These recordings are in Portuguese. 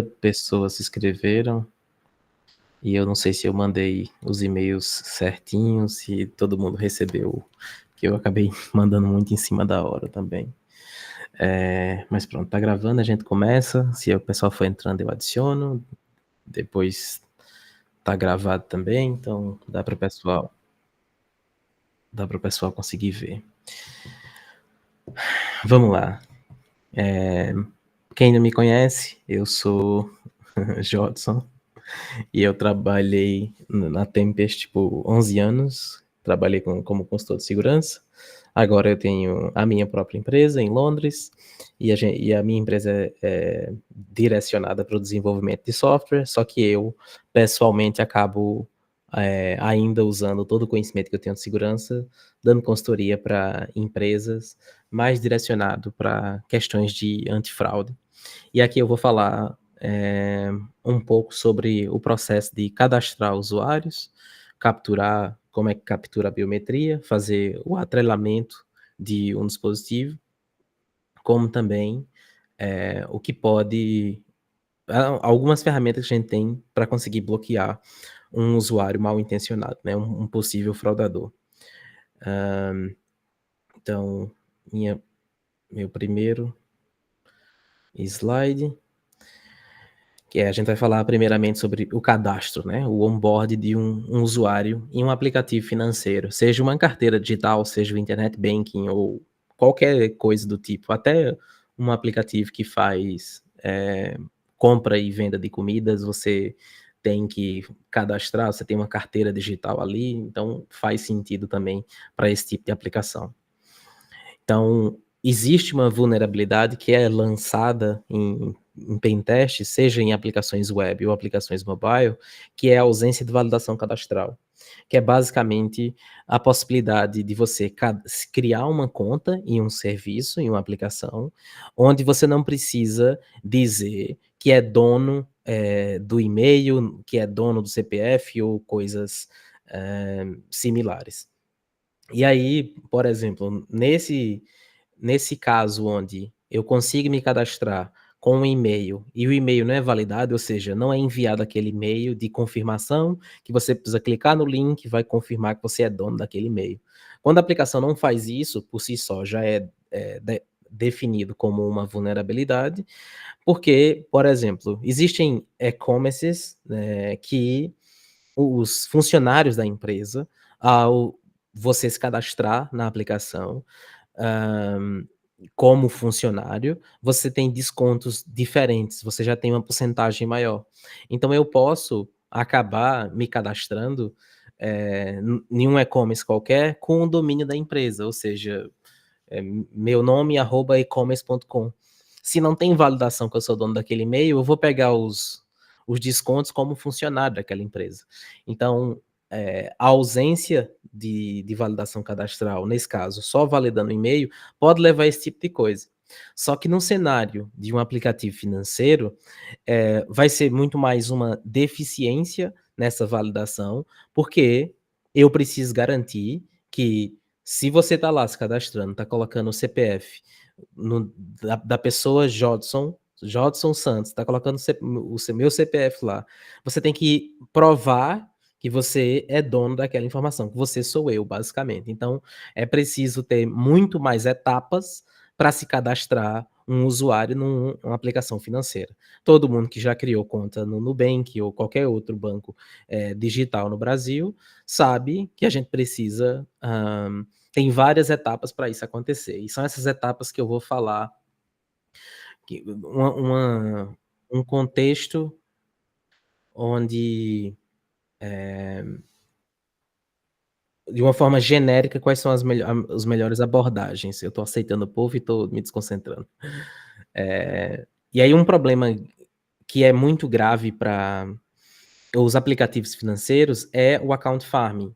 Pessoas se inscreveram e eu não sei se eu mandei os e-mails certinhos, se todo mundo recebeu, que eu acabei mandando muito em cima da hora também. Mas pronto, tá gravando, a gente começa. Se o pessoal for entrando, eu adiciono. Depois tá gravado também, então dá para o pessoal conseguir ver. Vamos lá. Quem não me conhece, eu sou Jodson. E eu trabalhei na Tempest por 11 anos, trabalhei como consultor de segurança. Agora eu tenho a minha própria empresa em Londres, e a minha empresa é direcionada para o desenvolvimento de software, só que eu, pessoalmente, acabo ainda usando todo o conhecimento que eu tenho de segurança, dando consultoria para empresas, mais direcionado para questões de antifraude. E aqui eu vou falar um pouco sobre o processo de cadastrar usuários, capturar, como é que captura a biometria, fazer o atrelamento de um dispositivo, como também o que pode, algumas ferramentas que a gente tem para conseguir bloquear um usuário mal intencionado, né, um possível fraudador. Então, meu primeiro slide, que a gente vai falar primeiramente sobre o cadastro, né? O onboard de um usuário em um aplicativo financeiro, seja uma carteira digital, seja o internet banking ou qualquer coisa do tipo, até um aplicativo que faz compra e venda de comidas, você tem que cadastrar, você tem uma carteira digital ali, então faz sentido também para esse tipo de aplicação. Então, existe uma vulnerabilidade que é lançada em pentest, seja em aplicações web ou aplicações mobile, que é a ausência de validação cadastral, que é basicamente a possibilidade de você criar uma conta em um serviço, em uma aplicação, onde você não precisa dizer que é dono do e-mail, que é dono do CPF ou coisas similares. E aí, por exemplo, nesse caso onde eu consigo me cadastrar com um e-mail e o e-mail não é validado, ou seja, não é enviado aquele e-mail de confirmação, que você precisa clicar no link, vai confirmar que você é dono daquele e-mail. Quando a aplicação não faz isso, por si só já definido como uma vulnerabilidade, porque, por exemplo, existem e-commerces, né, que os funcionários da empresa, ao você se cadastrar na aplicação, hã, como funcionário, você tem descontos diferentes, você já tem uma porcentagem maior. Então eu posso acabar me cadastrando, em um e-commerce qualquer com o domínio da empresa, ou seja, meu nome @ecommerce.com. Se não tem validação que eu sou dono daquele e-mail, eu vou pegar os descontos como funcionário daquela empresa. Então, a ausência de validação cadastral, nesse caso, só validando o e-mail, pode levar a esse tipo de coisa. Só que no cenário de um aplicativo financeiro, vai ser muito mais uma deficiência nessa validação, porque eu preciso garantir que se você está lá se cadastrando, está colocando o CPF da pessoa Jodson Santos, está colocando meu CPF lá, você tem que provar que você é dono daquela informação, que você sou eu, basicamente. Então, é preciso ter muito mais etapas para se cadastrar um usuário numa aplicação financeira. Todo mundo que já criou conta no Nubank ou qualquer outro banco digital no Brasil sabe que a gente precisa tem várias etapas para isso acontecer, e são essas etapas que eu vou falar, que um contexto onde, de uma forma genérica, quais são as melhores abordagens. Eu estou aceitando o povo e estou me desconcentrando. E aí um problema que é muito grave para os aplicativos financeiros é o account farming.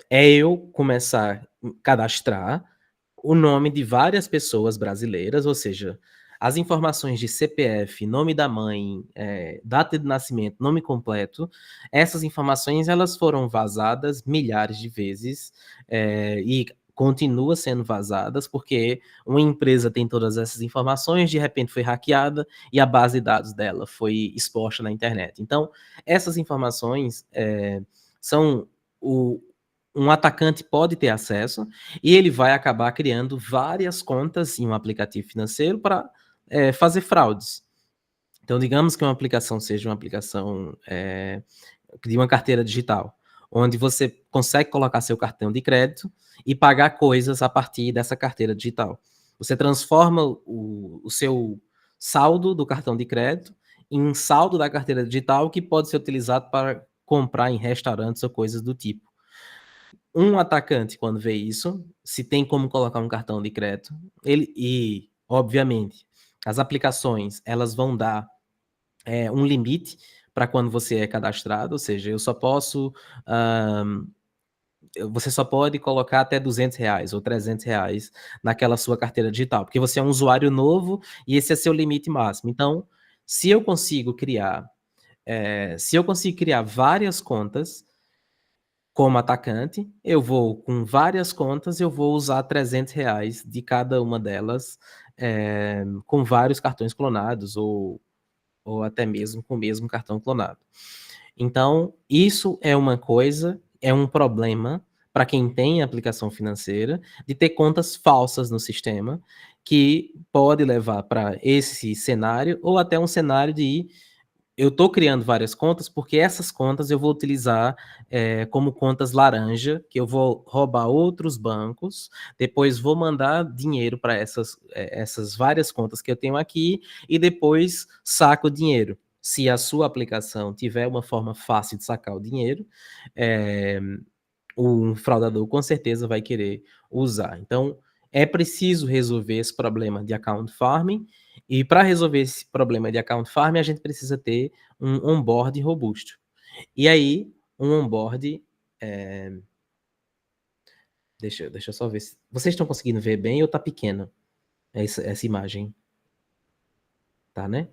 É eu começar a cadastrar o nome de várias pessoas brasileiras, ou seja, as informações de CPF, nome da mãe, data de nascimento, nome completo, essas informações elas foram vazadas milhares de vezes, e continua sendo vazadas, porque uma empresa tem todas essas informações, de repente foi hackeada e a base de dados dela foi exposta na internet. Então, essas informações, são o um atacante pode ter acesso e ele vai acabar criando várias contas em um aplicativo financeiro para, fazer fraudes. Então, digamos que uma aplicação seja uma aplicação, de uma carteira digital, onde você consegue colocar seu cartão de crédito e pagar coisas a partir dessa carteira digital. Você transforma o seu saldo do cartão de crédito em um saldo da carteira digital que pode ser utilizado para comprar em restaurantes ou coisas do tipo. Um atacante, quando vê isso, se tem como colocar um cartão de crédito, ele e, obviamente, as aplicações, elas vão dar um limite para quando você é cadastrado, ou seja, eu só posso, hã, você só pode colocar até R$ 200 ou R$ 300 naquela sua carteira digital, porque você é um usuário novo e esse é seu limite máximo. Então, se eu consigo criar, várias contas como atacante, eu vou com várias contas, eu vou usar R$ 300 de cada uma delas, com vários cartões clonados ou até mesmo com o mesmo cartão clonado. Então, isso é uma coisa, é um problema para quem tem aplicação financeira, de ter contas falsas no sistema, que pode levar para esse cenário, ou até um cenário de eu estou criando várias contas, porque essas contas eu vou utilizar, como contas laranja, que eu vou roubar outros bancos, depois vou mandar dinheiro para essas várias contas que eu tenho aqui, e depois saco o dinheiro. Se a sua aplicação tiver uma forma fácil de sacar o dinheiro, eh, um fraudador com certeza vai querer usar. Então, é preciso resolver esse problema de account farming, e para resolver esse problema de account farming, a gente precisa ter um onboard robusto. E aí, um onboard, eh, deixa eu só ver se vocês estão conseguindo ver bem ou tá pequena essa imagem? Tá, né?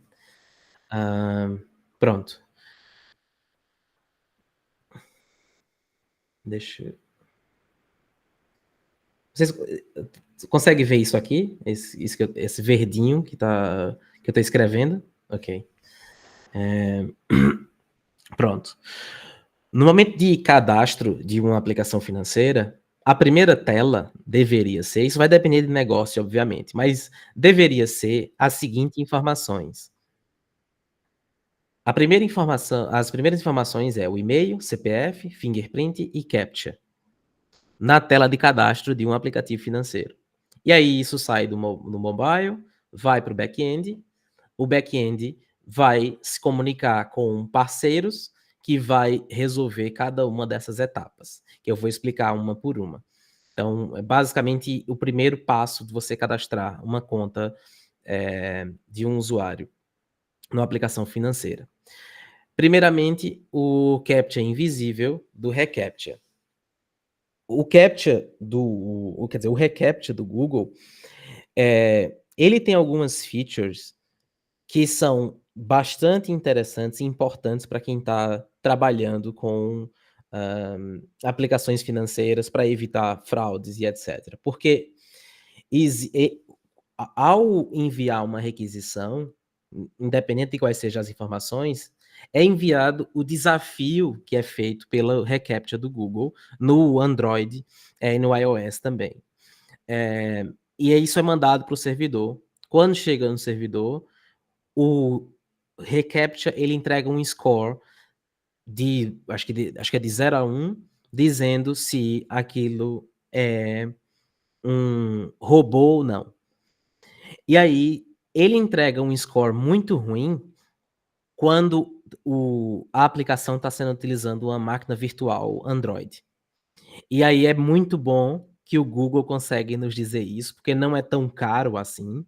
Hã, pronto. Deixa vocês, conseguem ver isso aqui? Isso que esse verdinho que eu tô escrevendo? Ok. Eh, pronto. No momento de cadastro de uma aplicação financeira, a primeira tela deveria ser, isso vai depender do negócio, obviamente, mas deveria ser as seguintes informações. As primeiras informações é o e-mail, CPF, fingerprint e CAPTCHA, na tela de cadastro de um aplicativo financeiro. E aí isso sai do mobile, vai para o back-end vai se comunicar com parceiros que vai resolver cada uma dessas etapas, que eu vou explicar uma por uma. Então, é basicamente o primeiro passo de você cadastrar uma conta, de um usuário numa aplicação financeira. Primeiramente, o CAPTCHA invisível do reCAPTCHA. O CAPTCHA quer dizer, o reCAPTCHA do Google, ele tem algumas features que são bastante interessantes e importantes para quem está trabalhando com, aplicações financeiras para evitar fraudes e etcétera. Porque exi e ao enviar uma requisição, independente de quais sejam as informações, é enviado o desafio que é feito pela reCAPTCHA do Google no Android, e no iOS também. Eh, e aí isso é mandado para o servidor. Quando chega no servidor, o reCAPTCHA ele entrega um score acho que é de 0 a 1, dizendo se aquilo é um robô ou não. E aí, ele entrega um score muito ruim quando a aplicação está sendo utilizando uma máquina virtual Android. E aí é muito bom que o Google consegue nos dizer isso, porque não é tão caro assim.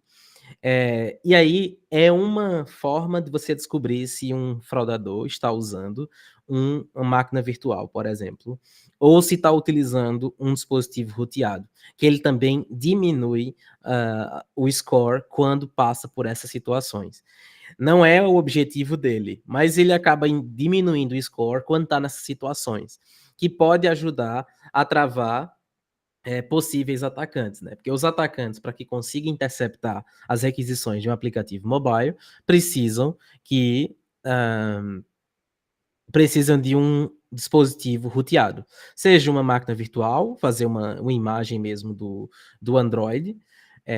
E aí é uma forma de você descobrir se um fraudador está usando uma máquina virtual, por exemplo, ou se está utilizando um dispositivo roteado, que ele também diminui, o score quando passa por essas situações. Não é o objetivo dele, mas ele acaba diminuindo o score quando está nessas situações, que pode ajudar a travar possíveis atacantes, né? Porque os atacantes, para que consigam interceptar as requisições de um aplicativo mobile, precisam que precisam de um dispositivo roteado, seja uma máquina virtual, fazer uma imagem mesmo do Android,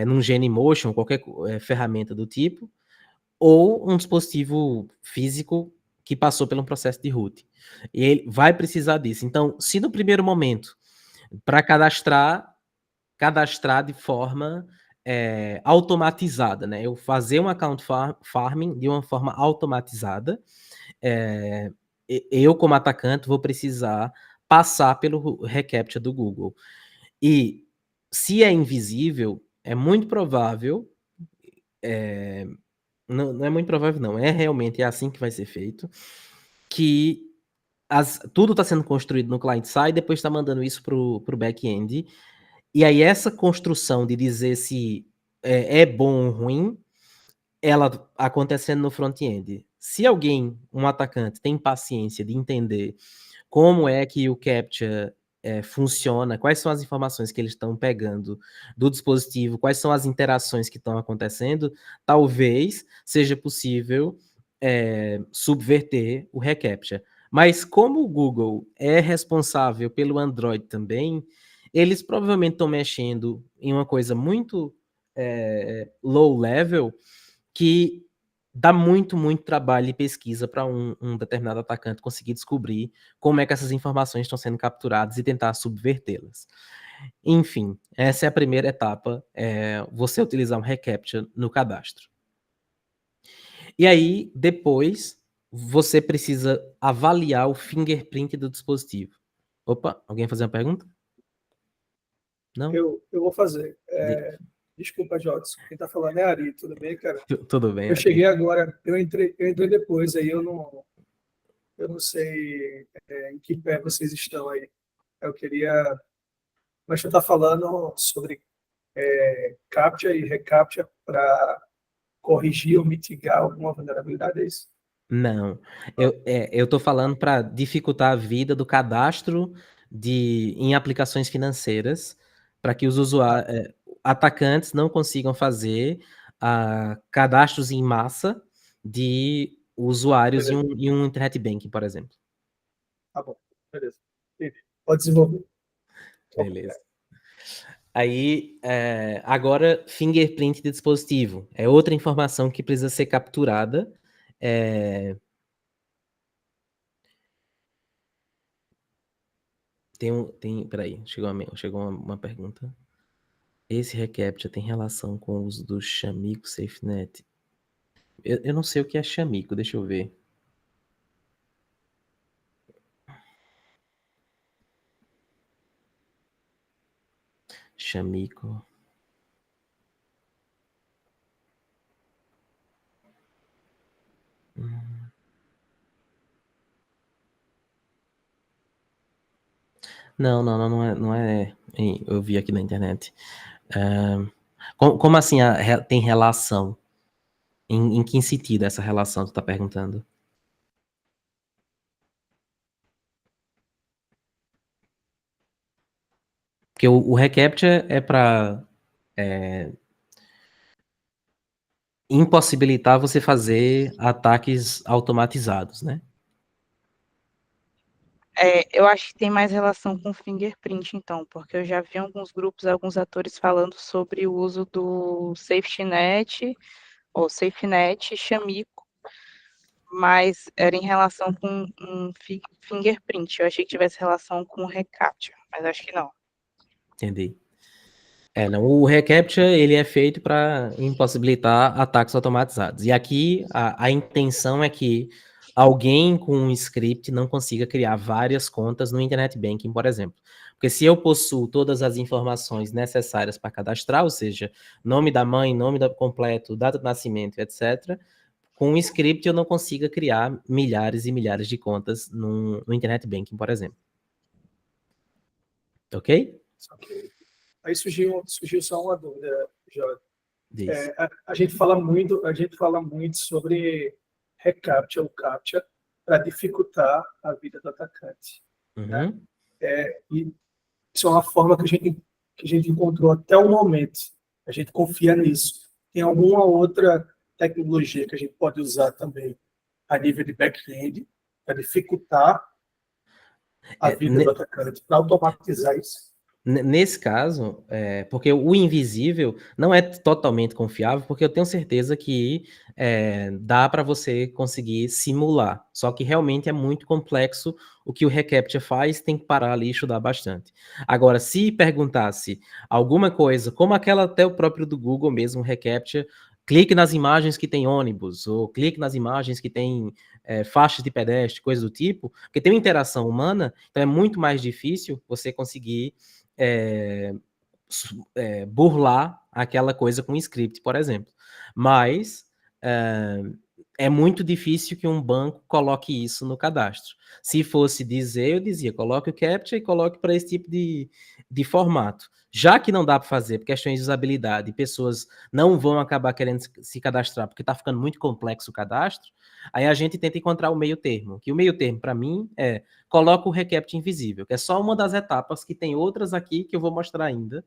num Genymotion, qualquer ferramenta do tipo, ou um dispositivo físico que passou por um processo de root. E ele vai precisar disso. Então, se no primeiro momento, para cadastrar de forma automatizada, né? Eu fazer um account farming de uma forma automatizada, eu, como atacante, vou precisar passar pelo reCAPTCHA do Google. E se é invisível, é muito provável, não é muito provável, não, realmente assim que vai ser feito, que tudo está sendo construído no client-side, depois está mandando isso para o back-end, e aí essa construção de dizer se é bom ou ruim, ela acontecendo no front-end. Se alguém, um atacante, tem paciência de entender como é que o CAPTCHA funciona, quais são as informações que eles estão pegando do dispositivo, quais são as interações que estão acontecendo, talvez seja possível subverter o reCAPTCHA. Mas como o Google é responsável pelo Android também, eles provavelmente estão mexendo em uma coisa muito low level, que dá muito, muito trabalho e pesquisa para um determinado atacante conseguir descobrir como é que essas informações estão sendo capturadas e tentar subvertê-las. Enfim, essa é a primeira etapa, você utilizar um reCAPTCHA no cadastro. E aí, depois, você precisa avaliar o fingerprint do dispositivo. Opa, alguém vai fazer uma pergunta? Não? Eu vou fazer. De... Desculpa, Jodson. Quem está falando é Ari. Tudo bem, cara? Tudo bem, Eu Ari. cheguei agora. Eu entrei depois, aí eu não sei em que pé vocês estão aí. Eu queria... Mas tu está falando sobre CAPTCHA e reCAPTCHA para corrigir ou mitigar alguma vulnerabilidade, é isso? Não, eu estou falando para dificultar a vida do cadastro em aplicações financeiras, para que os atacantes não consigam fazer cadastros em massa de usuários Beleza. em um internet banking, por exemplo. Tá bom. Beleza. Entendi. Pode desenvolver. Beleza. Aí, agora, fingerprint de dispositivo. É outra informação que precisa ser capturada. Peraí, chegou uma pergunta. Esse reCAPTCHA tem relação com o uso do Chamico SafeNet? Eu não sei o que é Chamico, deixa eu ver. Chamico. Não é. Eu vi aqui na internet. Como assim tem relação? Em que sentido essa relação que tu tá perguntando? Porque o reCAPTCHA é para impossibilitar você fazer ataques automatizados, né? Eu acho que tem mais relação com fingerprint, então, porque eu já vi alguns grupos, alguns atores falando sobre o uso do safety net, ou SafeNet, Chamico, mas era em relação com um fingerprint. Eu achei que tivesse relação com reCAPTCHA, mas acho que não. Entendi. Não, o reCAPTCHA ele é feito para impossibilitar ataques automatizados. E aqui a intenção é que alguém com um script não consiga criar várias contas no Internet Banking, por exemplo. Porque se eu possuo todas as informações necessárias para cadastrar, ou seja, nome da mãe, completo, data de nascimento, etc., com um script eu não consiga criar milhares e milhares de contas no Internet Banking, por exemplo. Ok? Ok. Aí surgiu só uma dúvida, Jorge. Diz. A gente fala muito sobre reCAPTCHA ou CAPTCHA para dificultar a vida do atacante. Né? Uhum. E isso é uma forma que a gente que a gente encontrou até o momento. A gente confia nisso. Tem alguma outra tecnologia que a gente pode usar também a nível de back-end para dificultar a vida do atacante, para automatizar isso? Nesse caso, porque o invisível não é totalmente confiável, porque eu tenho certeza que dá para você conseguir simular. Só que realmente é muito complexo o que o reCAPTCHA faz, tem que parar ali e estudar bastante. Agora, se perguntasse alguma coisa, como aquela até o próprio do Google mesmo, o reCAPTCHA, clique nas imagens que tem ônibus, ou clique nas imagens que tem faixas de pedestre, coisa do tipo, porque tem uma interação humana, então é muito mais difícil você conseguir burlar aquela coisa com script, por exemplo. Mas é muito difícil que um banco coloque isso no cadastro. Se fosse dizer, eu dizia, coloque o CAPTCHA e coloque para esse tipo de formato. Já que não dá para fazer por questões de usabilidade, pessoas não vão acabar querendo se cadastrar porque está ficando muito complexo o cadastro, aí a gente tenta encontrar o meio termo. Que o meio termo, para mim, coloca o reCAPTCHA invisível, que é só uma das etapas, que tem outras aqui que eu vou mostrar ainda,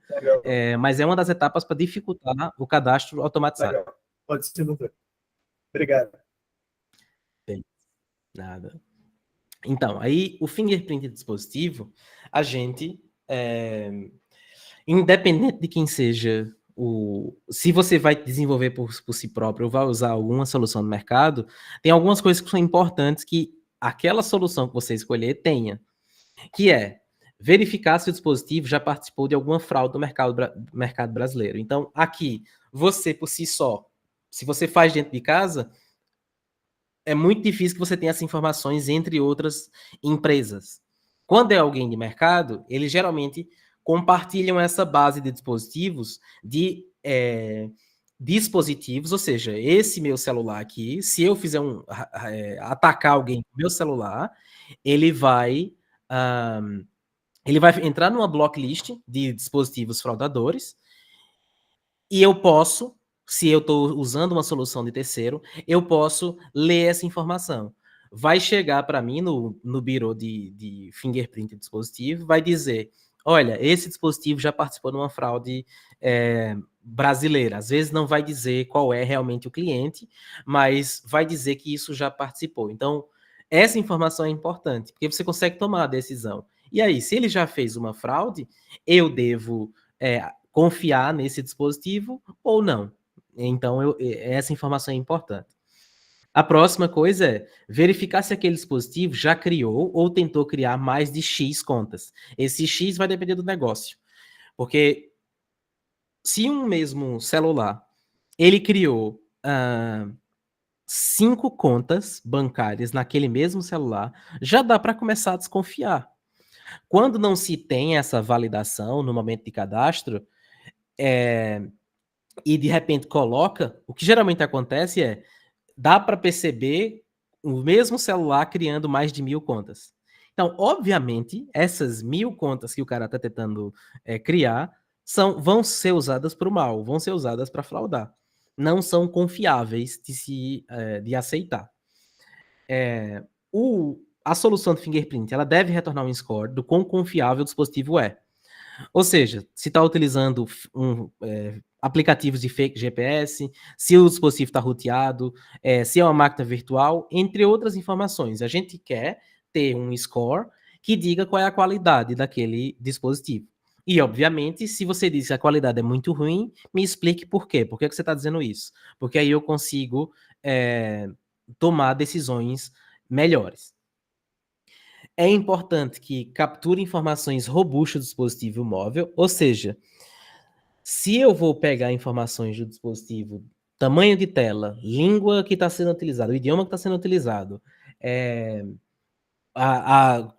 mas é uma das etapas para dificultar o cadastro automatizado. Legal. Pode ser, doutor. Obrigado. Bem, nada. Então, aí o fingerprint de dispositivo, a gente, independente de quem seja se você vai desenvolver por si próprio ou vai usar alguma solução no mercado, tem algumas coisas que são importantes que aquela solução que você escolher tenha, que é verificar se o dispositivo já participou de alguma fraude do mercado brasileiro. Então, aqui, você por si só, se você faz dentro de casa, é muito difícil que você tenha essas informações entre outras empresas. Quando é alguém de mercado, eles geralmente compartilham essa base de dispositivos dispositivos, ou seja, esse meu celular aqui, se eu fizer atacar alguém com meu celular, ele vai entrar numa blocklist de dispositivos fraudadores e eu posso, se eu estou usando uma solução de terceiro, eu posso ler essa informação. Vai chegar para mim no bureau de fingerprint de dispositivo, vai dizer, olha, esse dispositivo já participou de uma fraude brasileira. Às vezes não vai dizer qual é realmente o cliente, mas vai dizer que isso já participou. Então, essa informação é importante, porque você consegue tomar a decisão. E aí, se ele já fez uma fraude, eu devo confiar nesse dispositivo ou não. Então, essa informação é importante. A próxima coisa é verificar se aquele dispositivo já criou ou tentou criar mais de X contas. Esse X vai depender do negócio. Porque se um mesmo celular, ele criou 5 contas bancárias naquele mesmo celular, já dá para começar a desconfiar. Quando não se tem essa validação no momento de cadastro, e de repente coloca, o que geralmente acontece dá para perceber o mesmo celular criando mais de 1000 contas. Então, obviamente, essas 1000 contas que o cara está tentando criar vão ser usadas para o mal, vão ser usadas para fraudar. Não são confiáveis de aceitar. A solução de fingerprint, ela deve retornar um score do quão confiável o dispositivo é. Ou seja, se está utilizando aplicativos de fake GPS, se o dispositivo está roteado, se é uma máquina virtual, entre outras informações. A gente quer ter um score que diga qual é a qualidade daquele dispositivo. E, obviamente, se você diz que a qualidade é muito ruim, me explique por quê. Por que você está dizendo isso? Porque aí eu consigo tomar decisões melhores. É importante que capture informações robustas do dispositivo móvel, ou seja, se eu vou pegar informações do dispositivo, tamanho de tela, língua que está sendo utilizada, o idioma que está sendo utilizado, a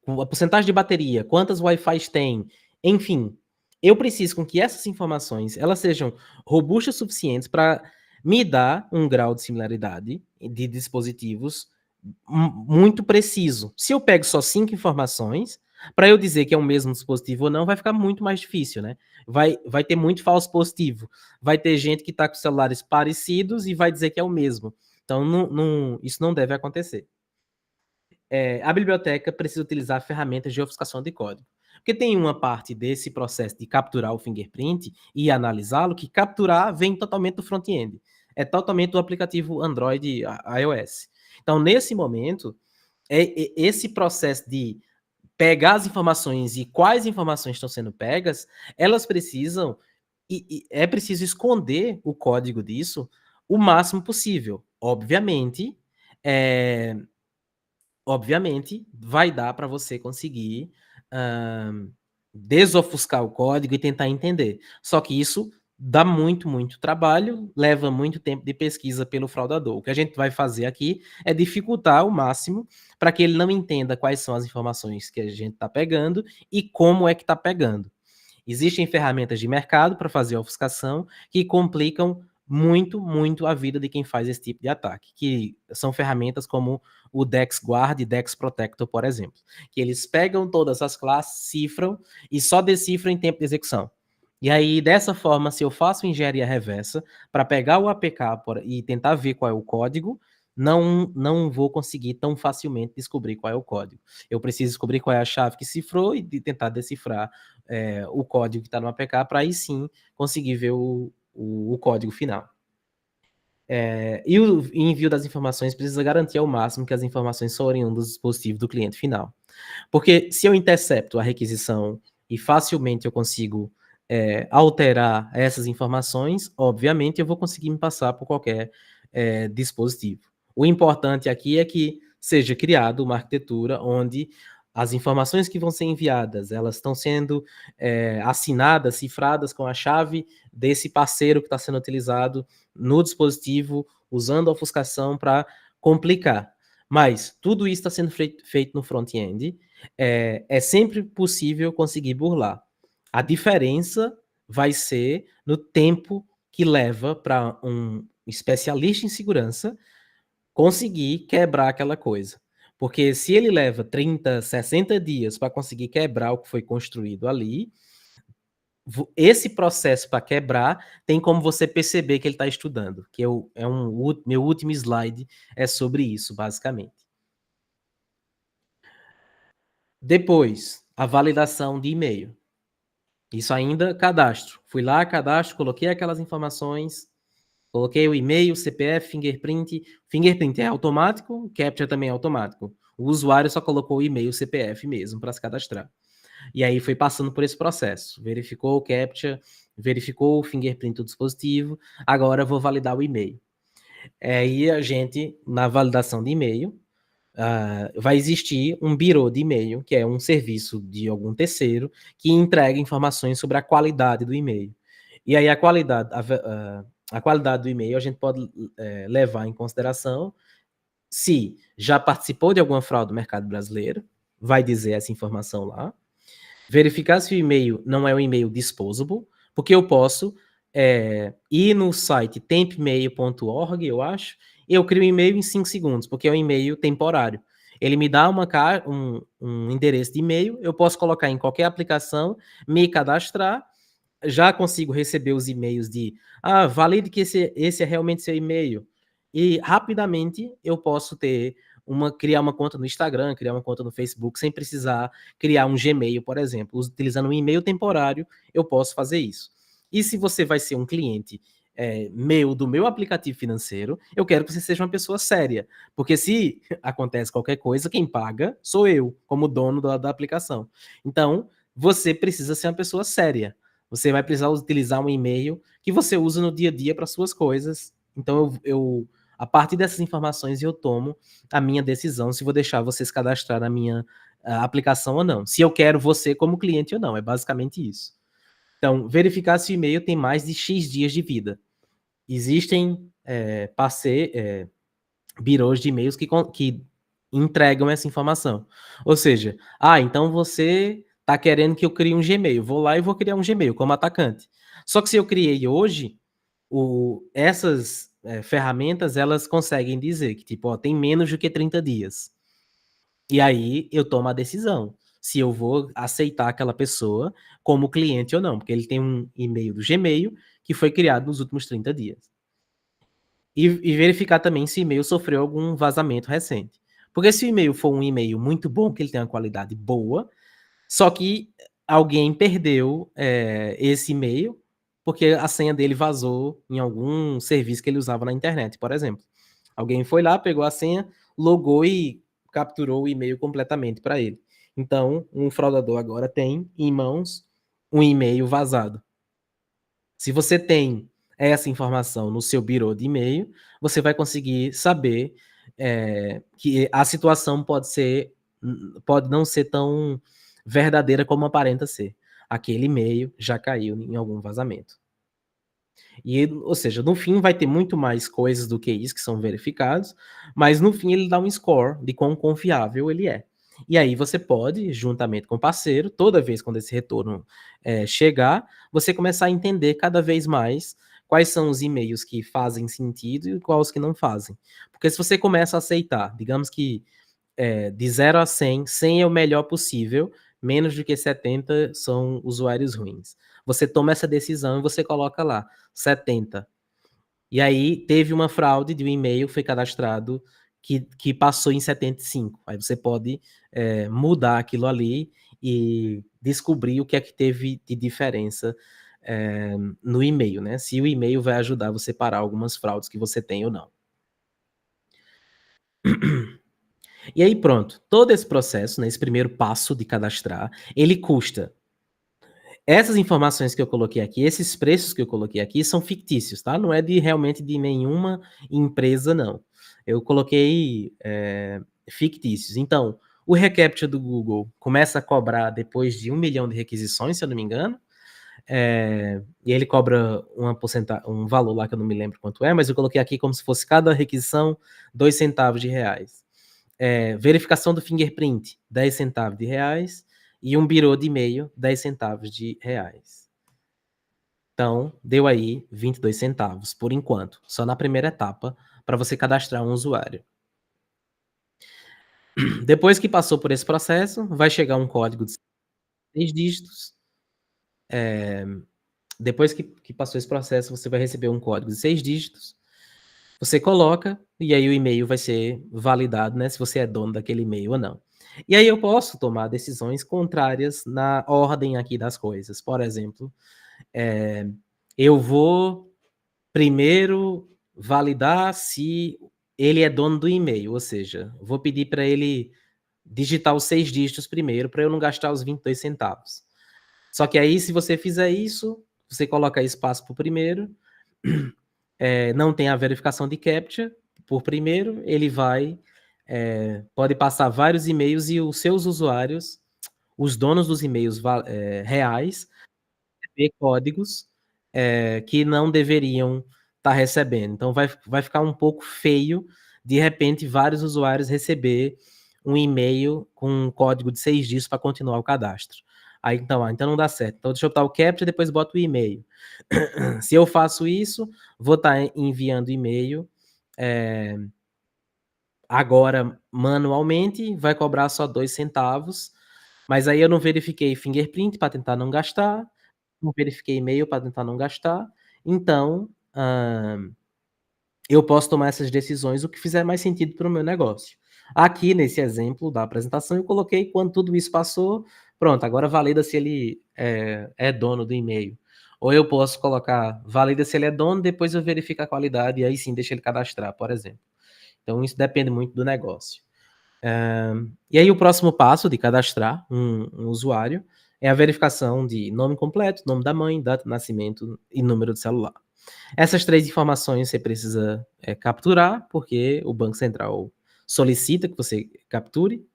porcentagem de bateria, quantas Wi-Fi tem, enfim, eu preciso com que essas informações elas sejam robustas o suficientes para me dar um grau de similaridade de dispositivos muito preciso. Se eu pego só 5 informações, para eu dizer que é o mesmo dispositivo ou não, vai ficar muito mais difícil, né? Vai ter muito falso positivo. Vai ter gente que está com celulares parecidos e vai dizer que é o mesmo. Então, isso não deve acontecer. A biblioteca precisa utilizar ferramentas de ofuscação de código. Porque tem uma parte desse processo de capturar o fingerprint e analisá-lo, que capturar vem totalmente do front-end. É totalmente do aplicativo Android iOS. Então, nesse momento, esse processo de pegar as informações e quais informações estão sendo pegas, elas precisam, e é preciso esconder o código disso o máximo possível. Obviamente, vai dar para você conseguir desofuscar o código e tentar entender. Só que isso dá muito, muito trabalho, leva muito tempo de pesquisa pelo fraudador. O que a gente vai fazer aqui é dificultar ao máximo para que ele não entenda quais são as informações que a gente está pegando e como é que está pegando. Existem ferramentas de mercado para fazer a ofuscação que complicam muito, muito a vida de quem faz esse tipo de ataque, que são ferramentas como o DexGuard e DexProtector, por exemplo, que eles pegam todas as classes, cifram e só decifram em tempo de execução. E aí, dessa forma, se eu faço engenharia reversa para pegar o APK e tentar ver qual é o código, não vou conseguir tão facilmente descobrir qual é o código. Eu preciso descobrir qual é a chave que cifrou e tentar decifrar o código que está no APK para aí sim conseguir ver o código final. E o envio das informações precisa garantir ao máximo que as informações são oriundas do dispositivo do cliente final. Porque se eu intercepto a requisição e facilmente eu consigo alterar essas informações, obviamente eu vou conseguir me passar por qualquer dispositivo. O importante aqui é que seja criada uma arquitetura onde as informações que vão ser enviadas, elas estão sendo assinadas, cifradas com a chave desse parceiro que está sendo utilizado no dispositivo, usando a ofuscação para complicar. Mas tudo isso está sendo feito no front-end, é sempre possível conseguir burlar. A diferença vai ser no tempo que leva para um especialista em segurança conseguir quebrar aquela coisa. Porque se ele leva 30, 60 dias para conseguir quebrar o que foi construído ali, esse processo para quebrar tem como você perceber que ele está estudando, que meu último slide é sobre isso, basicamente. Depois, a validação de e-mail. Isso ainda cadastro. Fui lá, cadastro, coloquei aquelas informações, coloquei o e-mail, CPF, fingerprint. Fingerprint é automático, o captcha também é automático. O usuário só colocou o e-mail, CPF mesmo para se cadastrar. E aí foi passando por esse processo. Verificou o captcha, verificou o fingerprint do dispositivo, agora eu vou validar o e-mail. Aí a gente, na validação de e-mail, vai existir um birô de e-mail, que é um serviço de algum terceiro, que entrega informações sobre a qualidade do e-mail. E aí a qualidade do e-mail a gente pode levar em consideração se já participou de alguma fraude do mercado brasileiro, vai dizer essa informação lá. Verificar se o e-mail não é um e-mail disposable, porque eu posso ir no site tempmail.org, eu acho, e eu crio um e-mail em 5 segundos, porque é um e-mail temporário. Ele me dá um endereço de e-mail, eu posso colocar em qualquer aplicação, me cadastrar, já consigo receber os e-mails de valide que esse é realmente seu e-mail. E rapidamente eu posso criar uma conta no Instagram, criar uma conta no Facebook, sem precisar criar um Gmail, por exemplo. Utilizando um e-mail temporário, eu posso fazer isso. E se você vai ser um cliente do meu aplicativo financeiro, eu quero que você seja uma pessoa séria. Porque se acontece qualquer coisa, quem paga sou eu, como dono da aplicação. Então, você precisa ser uma pessoa séria. Você vai precisar utilizar um e-mail que você usa no dia a dia para suas coisas. Então, a partir dessas informações, eu tomo a minha decisão se vou deixar você se cadastrar na minha aplicação ou não. Se eu quero você como cliente ou não. É basicamente isso. Então, verificar se o e-mail tem mais de X dias de vida. Existem birôs de e-mails que entregam essa informação. Ou seja, então você está querendo que eu crie um Gmail. Vou lá e vou criar um Gmail como atacante. Só que se eu criei hoje, essas ferramentas, elas conseguem dizer que, tipo, tem menos do que 30 dias. E aí eu tomo a decisão se eu vou aceitar aquela pessoa como cliente ou não, porque ele tem um e-mail do Gmail que foi criado nos últimos 30 dias. E verificar também se o e-mail sofreu algum vazamento recente. Porque se o e-mail for um e-mail muito bom, que ele tem uma qualidade boa, Só que alguém perdeu esse e-mail porque a senha dele vazou em algum serviço que ele usava na internet, por exemplo. Alguém foi lá, pegou a senha, logou e capturou o e-mail completamente para ele. Então, um fraudador agora tem em mãos um e-mail vazado. Se você tem essa informação no seu birô de e-mail, você vai conseguir saber que a situação pode não ser tão verdadeira como aparenta ser. Aquele e-mail já caiu em algum vazamento. Ou seja, no fim vai ter muito mais coisas do que isso que são verificados, mas no fim ele dá um score de quão confiável ele é. E aí você pode, juntamente com o parceiro, toda vez quando esse retorno chegar, você começar a entender cada vez mais quais são os e-mails que fazem sentido e quais que não fazem. Porque se você começa a aceitar, digamos que de 0 a 100, 100 é o melhor possível, menos do que 70 são usuários ruins. Você toma essa decisão e você coloca lá, 70. E aí teve uma fraude de um e-mail, foi cadastrado, que passou em 75. Aí você pode mudar aquilo ali e descobrir o que é que teve de diferença no e-mail, né? Se o e-mail vai ajudar você a parar algumas fraudes que você tem ou não. E aí pronto, todo esse processo, né, esse primeiro passo de cadastrar, ele custa. Essas informações que eu coloquei aqui, esses preços que eu coloquei aqui são fictícios, tá? Não é realmente de nenhuma empresa, não. Eu coloquei fictícios. Então, o reCAPTCHA do Google começa a cobrar depois de 1 milhão de requisições, se eu não me engano. E ele cobra um valor lá que eu não me lembro quanto é, mas eu coloquei aqui como se fosse cada requisição 2 centavos de reais. Verificação do fingerprint, 10 centavos de reais, e um birô de e-mail, 10 centavos de reais. Então, deu aí 22 centavos, por enquanto, só na primeira etapa, para você cadastrar um usuário. Depois que passou por esse processo, vai chegar um código de 6 dígitos. Depois que passou esse processo, você vai receber um código de 6 dígitos. Você coloca, e aí o e-mail vai ser validado, né, se você é dono daquele e-mail ou não. E aí eu posso tomar decisões contrárias na ordem aqui das coisas. Por exemplo, eu vou primeiro validar se ele é dono do e-mail, ou seja, vou pedir para ele digitar os 6 dígitos primeiro, para eu não gastar os 22 centavos. Só que aí, se você fizer isso, você coloca espaço para o primeiro, não tem a verificação de CAPTCHA por primeiro, ele pode passar vários e-mails e os seus usuários, os donos dos e-mails reais, receber códigos que não deveriam estar recebendo. Então vai ficar um pouco feio, de repente, vários usuários receber um e-mail com um código de 6 dígitos para continuar o cadastro. Aí, então não dá certo. Então deixa eu botar o CAPTCHA e depois boto o e-mail. Se eu faço isso, vou estar enviando e-mail agora manualmente, vai cobrar só 2 centavos, mas aí eu não verifiquei fingerprint para tentar não gastar, não verifiquei e-mail para tentar não gastar, então eu posso tomar essas decisões o que fizer mais sentido para o meu negócio. Aqui nesse exemplo da apresentação eu coloquei quando tudo isso passou, pronto, agora valida se ele é dono do e-mail. Ou eu posso colocar valida se ele é dono, depois eu verifico a qualidade e aí sim deixa ele cadastrar, por exemplo. Então isso depende muito do negócio. E aí o próximo passo de cadastrar um usuário é a verificação de nome completo, nome da mãe, data de nascimento e número de celular. Essas 3 informações você precisa capturar, porque o Banco Central solicita que você capture.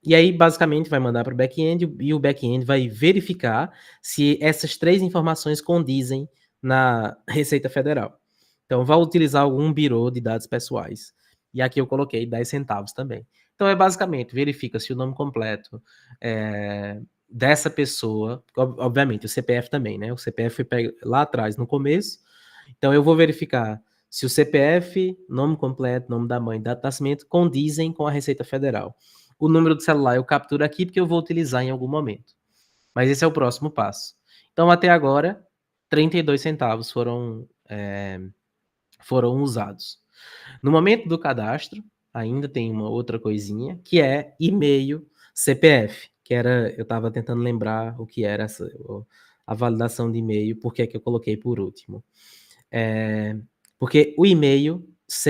E aí, basicamente, vai mandar para o back-end e o back-end vai verificar se essas 3 informações condizem na Receita Federal. Então, vai utilizar algum birô de dados pessoais. E aqui eu coloquei 10 centavos também. Então, basicamente, verifica se o nome completo dessa pessoa, obviamente, o CPF também, né? O CPF foi pego lá atrás, no começo. Então, eu vou verificar se o CPF, nome completo, nome da mãe, data de nascimento, condizem com a Receita Federal. O número do celular eu capturo aqui porque eu vou utilizar em algum momento. Mas esse é o próximo passo. Então, até agora, 32 centavos foram usados. No momento do cadastro, ainda tem uma outra coisinha, que é e-mail CPF, que era, eu estava tentando lembrar o que era a validação de e-mail, por que é que eu coloquei por último. Porque o e-mail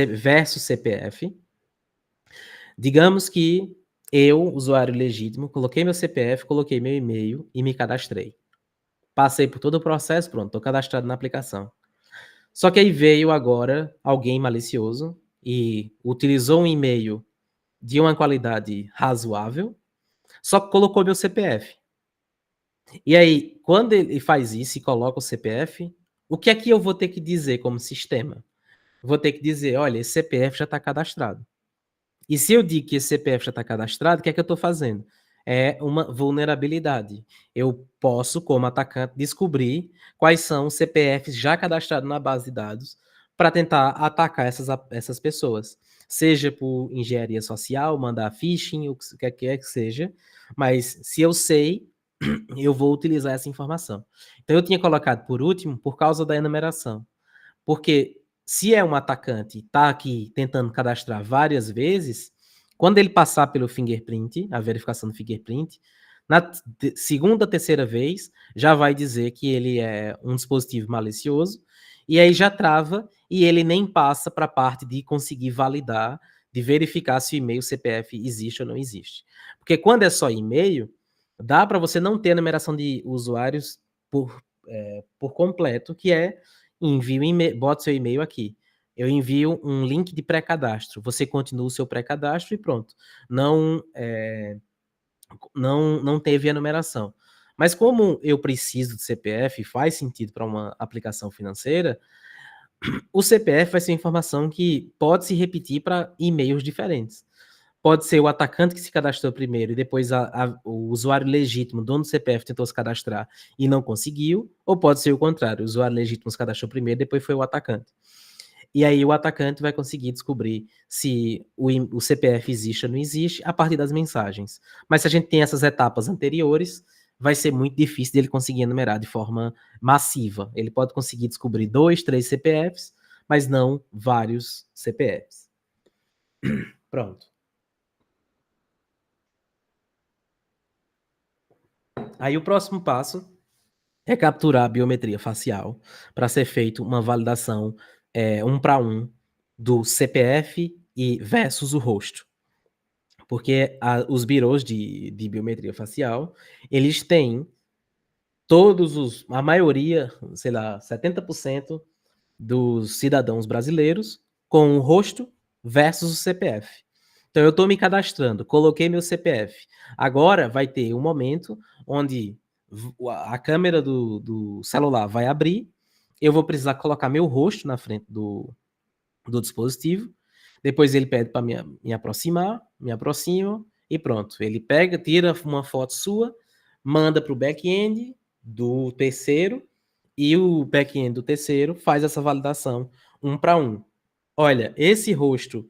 versus CPF, digamos que eu, usuário legítimo, coloquei meu CPF, coloquei meu e-mail e me cadastrei. Passei por todo o processo, pronto, estou cadastrado na aplicação. Só que aí veio agora alguém malicioso e utilizou um e-mail de uma qualidade razoável, só que colocou meu CPF. E aí, quando ele faz isso e coloca o CPF, o que é que eu vou ter que dizer como sistema? Vou ter que dizer, olha, esse CPF já está cadastrado. E se eu digo que esse CPF já está cadastrado, o que é que eu estou fazendo? É uma vulnerabilidade. Eu posso, como atacante, descobrir quais são os CPFs já cadastrados na base de dados para tentar atacar essas pessoas. Seja por engenharia social, mandar phishing, o que quer que seja. Mas se eu sei, eu vou utilizar essa informação. Então eu tinha colocado por último por causa da enumeração. Porque se é um atacante e está aqui tentando cadastrar várias vezes, quando ele passar pelo fingerprint, a verificação do fingerprint, na segunda, terceira vez, já vai dizer que ele é um dispositivo malicioso, e aí já trava e ele nem passa para a parte de conseguir validar, de verificar se o e-mail CPF existe ou não existe. Porque quando é só e-mail, dá para você não ter a numeração de usuários por completo, que é envio e-mail, bota seu e-mail aqui. Eu envio um link de pré-cadastro. Você continua o seu pré-cadastro e pronto. Não teve a numeração. Mas como eu preciso de CPF, faz sentido para uma aplicação financeira, o CPF vai ser informação que pode se repetir para e-mails diferentes. Pode ser o atacante que se cadastrou primeiro e depois o usuário legítimo, dono do CPF, tentou se cadastrar e não conseguiu, ou pode ser o contrário, o usuário legítimo se cadastrou primeiro e depois foi o atacante. E aí o atacante vai conseguir descobrir se o CPF existe ou não existe a partir das mensagens. Mas se a gente tem essas etapas anteriores, vai ser muito difícil dele conseguir enumerar de forma massiva. Ele pode conseguir descobrir 2, 3 CPFs, mas não vários CPFs. Pronto. Aí o próximo passo é capturar a biometria facial para ser feito uma validação 1 para 1 do CPF e versus o rosto. Porque os birôs de biometria facial, eles têm a maioria, sei lá, 70% dos cidadãos brasileiros com o rosto versus o CPF. Então eu estou me cadastrando, coloquei meu CPF. Agora vai ter um momento onde a câmera do celular vai abrir, eu vou precisar colocar meu rosto na frente do dispositivo, depois ele pede para me aproximar, me aproximo e pronto. Ele pega, tira uma foto sua, manda para o back-end do terceiro e o back-end do terceiro faz essa validação 1 para 1. Olha, esse rosto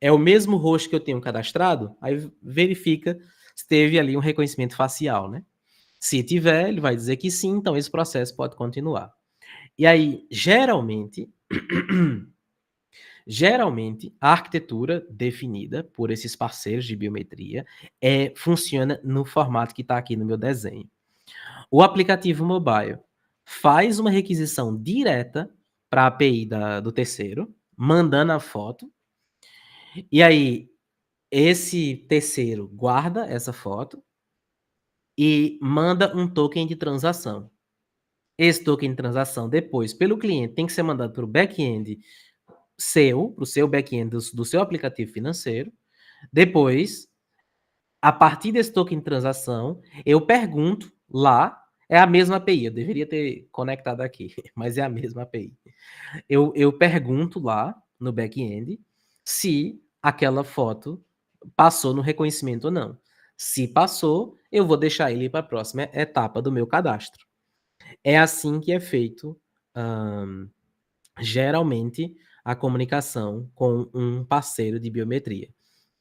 é o mesmo rosto que eu tenho cadastrado? Aí verifica se teve ali um reconhecimento facial, né? Se tiver, ele vai dizer que sim, então esse processo pode continuar. E aí, geralmente, a arquitetura definida por esses parceiros de biometria funciona no formato que está aqui no meu desenho. O aplicativo mobile faz uma requisição direta para a API do terceiro, mandando a foto, e aí esse terceiro guarda essa foto e manda um token de transação. Esse token de transação, depois, pelo cliente, tem que ser mandado para o back-end para o seu back-end do seu aplicativo financeiro. Depois, a partir desse token de transação, eu pergunto lá, é a mesma API, eu deveria ter conectado aqui, mas é a mesma API. Eu pergunto lá no back-end se aquela foto passou no reconhecimento ou não. Se passou, eu vou deixar ele para a próxima etapa do meu cadastro. É assim que é feito, geralmente, a comunicação com um parceiro de biometria.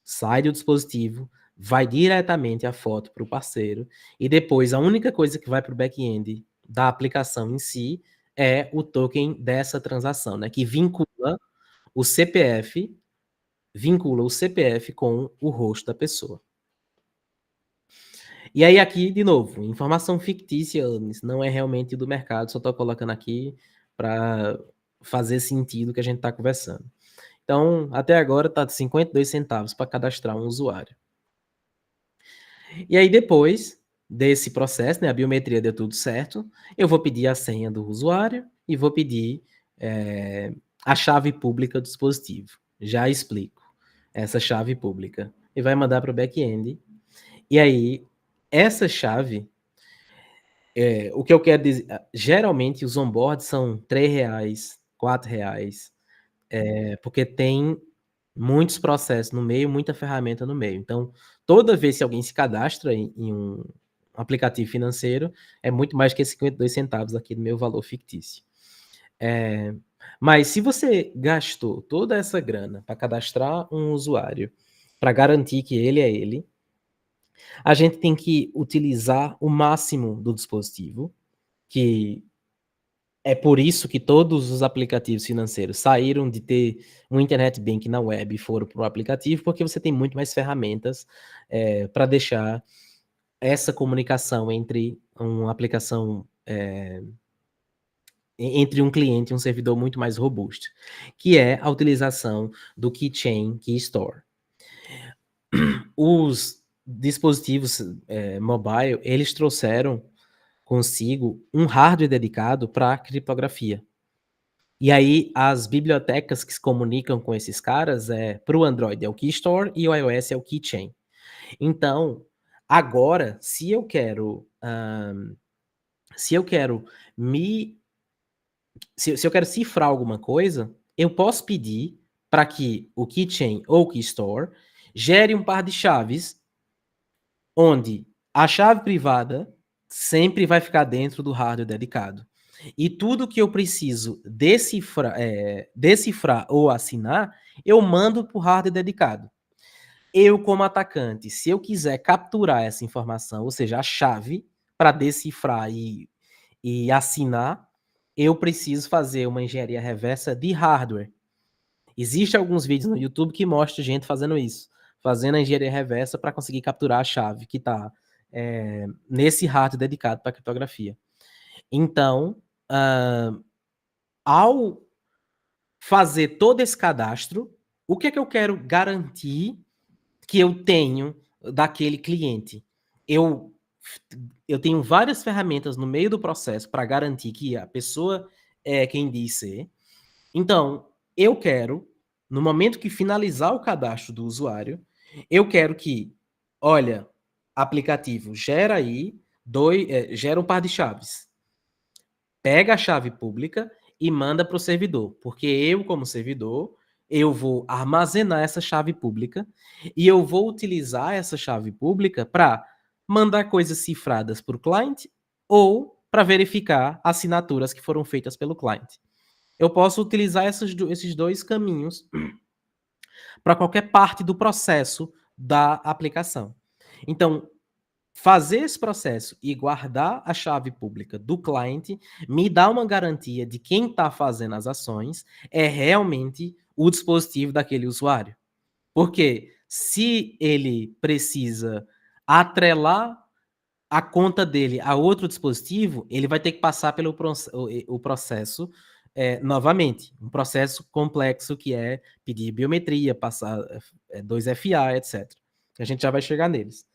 Sai do dispositivo, vai diretamente a foto para o parceiro e depois a única coisa que vai para o back-end da aplicação em si é o token dessa transação, né, que vincula o CPF com o rosto da pessoa. E aí aqui, de novo, informação fictícia, não é realmente do mercado, só estou colocando aqui para fazer sentido o que a gente está conversando. Então, até agora está de 52 centavos para cadastrar um usuário. E aí depois desse processo, né, a biometria deu tudo certo, eu vou pedir a senha do usuário e vou pedir a chave pública do dispositivo. Já explico essa chave pública. E vai mandar para o back-end. E aí, essa chave, o que eu quero dizer, geralmente os onboards são R$3, R$4, porque tem muitos processos no meio, muita ferramenta no meio. Então, toda vez que alguém se cadastra em um aplicativo financeiro, é muito mais que 52 centavos aqui do meu valor fictício. Mas se você gastou toda essa grana para cadastrar um usuário, para garantir que ele é ele, a gente tem que utilizar o máximo do dispositivo, que é por isso que todos os aplicativos financeiros saíram de ter um internet banking na web e foram para o aplicativo, porque você tem muito mais ferramentas para deixar essa comunicação entre uma aplicação, entre um cliente e um servidor muito mais robusto, que é a utilização do Keychain Key Store. Os dispositivos mobile, eles trouxeram consigo um hardware dedicado para criptografia. E aí, as bibliotecas que se comunicam com esses caras para o Android é o Key Store e o iOS é o Keychain. Então, agora, se eu quero cifrar alguma coisa, eu posso pedir para que o Keychain ou o Key Store gere um par de chaves onde a chave privada sempre vai ficar dentro do hardware dedicado. E tudo que eu preciso decifrar ou assinar, eu mando para o hardware dedicado. Eu, como atacante, se eu quiser capturar essa informação, ou seja, a chave para decifrar e assinar, eu preciso fazer uma engenharia reversa de hardware. Existem alguns vídeos no YouTube que mostram gente fazendo isso, fazendo a engenharia reversa para conseguir capturar a chave que está nesse hardware dedicado para criptografia. Então, ao fazer todo esse cadastro, o que é que eu quero garantir que eu tenho daquele cliente? Eu tenho várias ferramentas no meio do processo para garantir que a pessoa é quem diz ser. Então, eu quero, no momento que finalizar o cadastro do usuário, eu quero que, olha, aplicativo, gera aí, gera um par de chaves. Pega a chave pública e manda para o servidor, porque eu, como servidor, eu vou armazenar essa chave pública e eu vou utilizar essa chave pública para mandar coisas cifradas para o cliente ou para verificar assinaturas que foram feitas pelo cliente. Eu posso utilizar esses dois caminhos para qualquer parte do processo da aplicação. Então, fazer esse processo e guardar a chave pública do cliente me dá uma garantia de quem está fazendo as ações é realmente o dispositivo daquele usuário. Porque se ele precisa atrelar a conta dele a outro dispositivo, ele vai ter que passar pelo o processo novamente. Um processo complexo que é pedir biometria, passar 2FA, etc. A gente já vai chegar neles.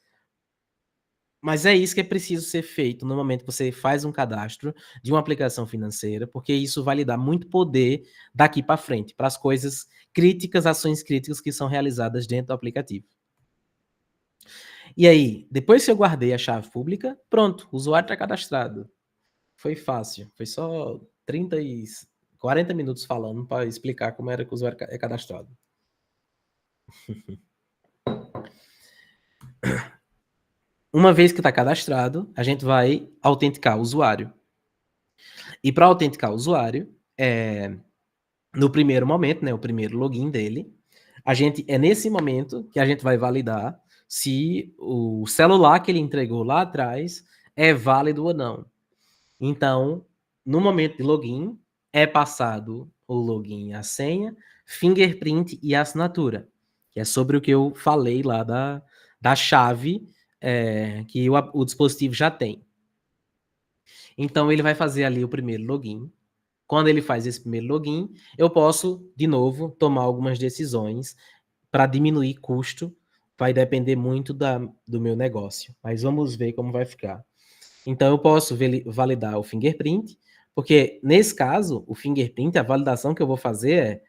Mas é isso que é preciso ser feito no momento que você faz um cadastro de uma aplicação financeira, porque isso vai lhe dar muito poder daqui para frente, para as coisas críticas, ações críticas que são realizadas dentro do aplicativo. E aí, depois que eu guardei a chave pública, pronto, o usuário está cadastrado. Foi fácil, foi só 40 minutos falando para explicar como era que o usuário é cadastrado. Uma vez que está cadastrado, a gente vai autenticar o usuário. E para autenticar o usuário, no primeiro momento, né, o primeiro login dele, é nesse momento que a gente vai validar se o celular que ele entregou lá atrás é válido ou não. Então, no momento de login, é passado o login, a senha, fingerprint e assinatura, que é sobre o que eu falei lá da chave que o dispositivo já tem. Então, ele vai fazer ali o primeiro login. Quando ele faz esse primeiro login, eu posso, de novo, tomar algumas decisões para diminuir custo. Vai depender muito do meu negócio. Mas vamos ver como vai ficar. Então, eu posso validar o fingerprint, porque, nesse caso, o fingerprint, a validação que eu vou fazer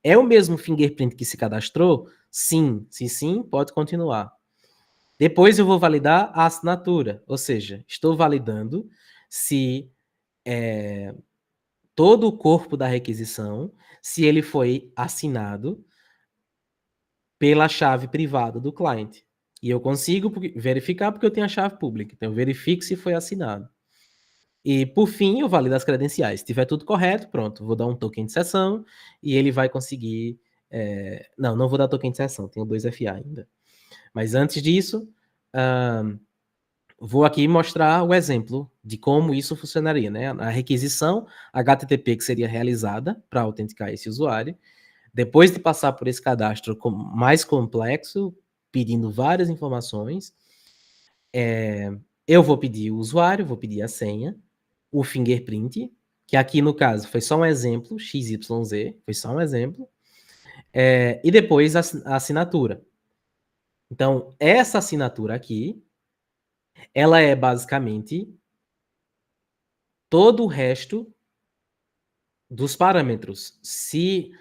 é o mesmo fingerprint que se cadastrou? Sim. Se sim, pode continuar. Depois eu vou validar a assinatura, ou seja, estou validando se todo o corpo da requisição, se ele foi assinado pela chave privada do cliente. E eu consigo verificar porque eu tenho a chave pública. Então, eu verifico se foi assinado. E, por fim, eu valido as credenciais. Se tiver tudo correto, pronto, vou dar um token de sessão e ele vai conseguir... Não vou dar token de sessão, tenho 2FA ainda. Mas antes disso, vou aqui mostrar o exemplo de como isso funcionaria, né? A requisição HTTP que seria realizada para autenticar esse usuário. Depois de passar por esse cadastro mais complexo, pedindo várias informações, eu vou pedir o usuário, vou pedir a senha, o fingerprint, que aqui no caso foi só um exemplo, XYZ, foi só um exemplo, e depois a assinatura. Então, essa assinatura aqui, ela é basicamente todo o resto dos parâmetros. Se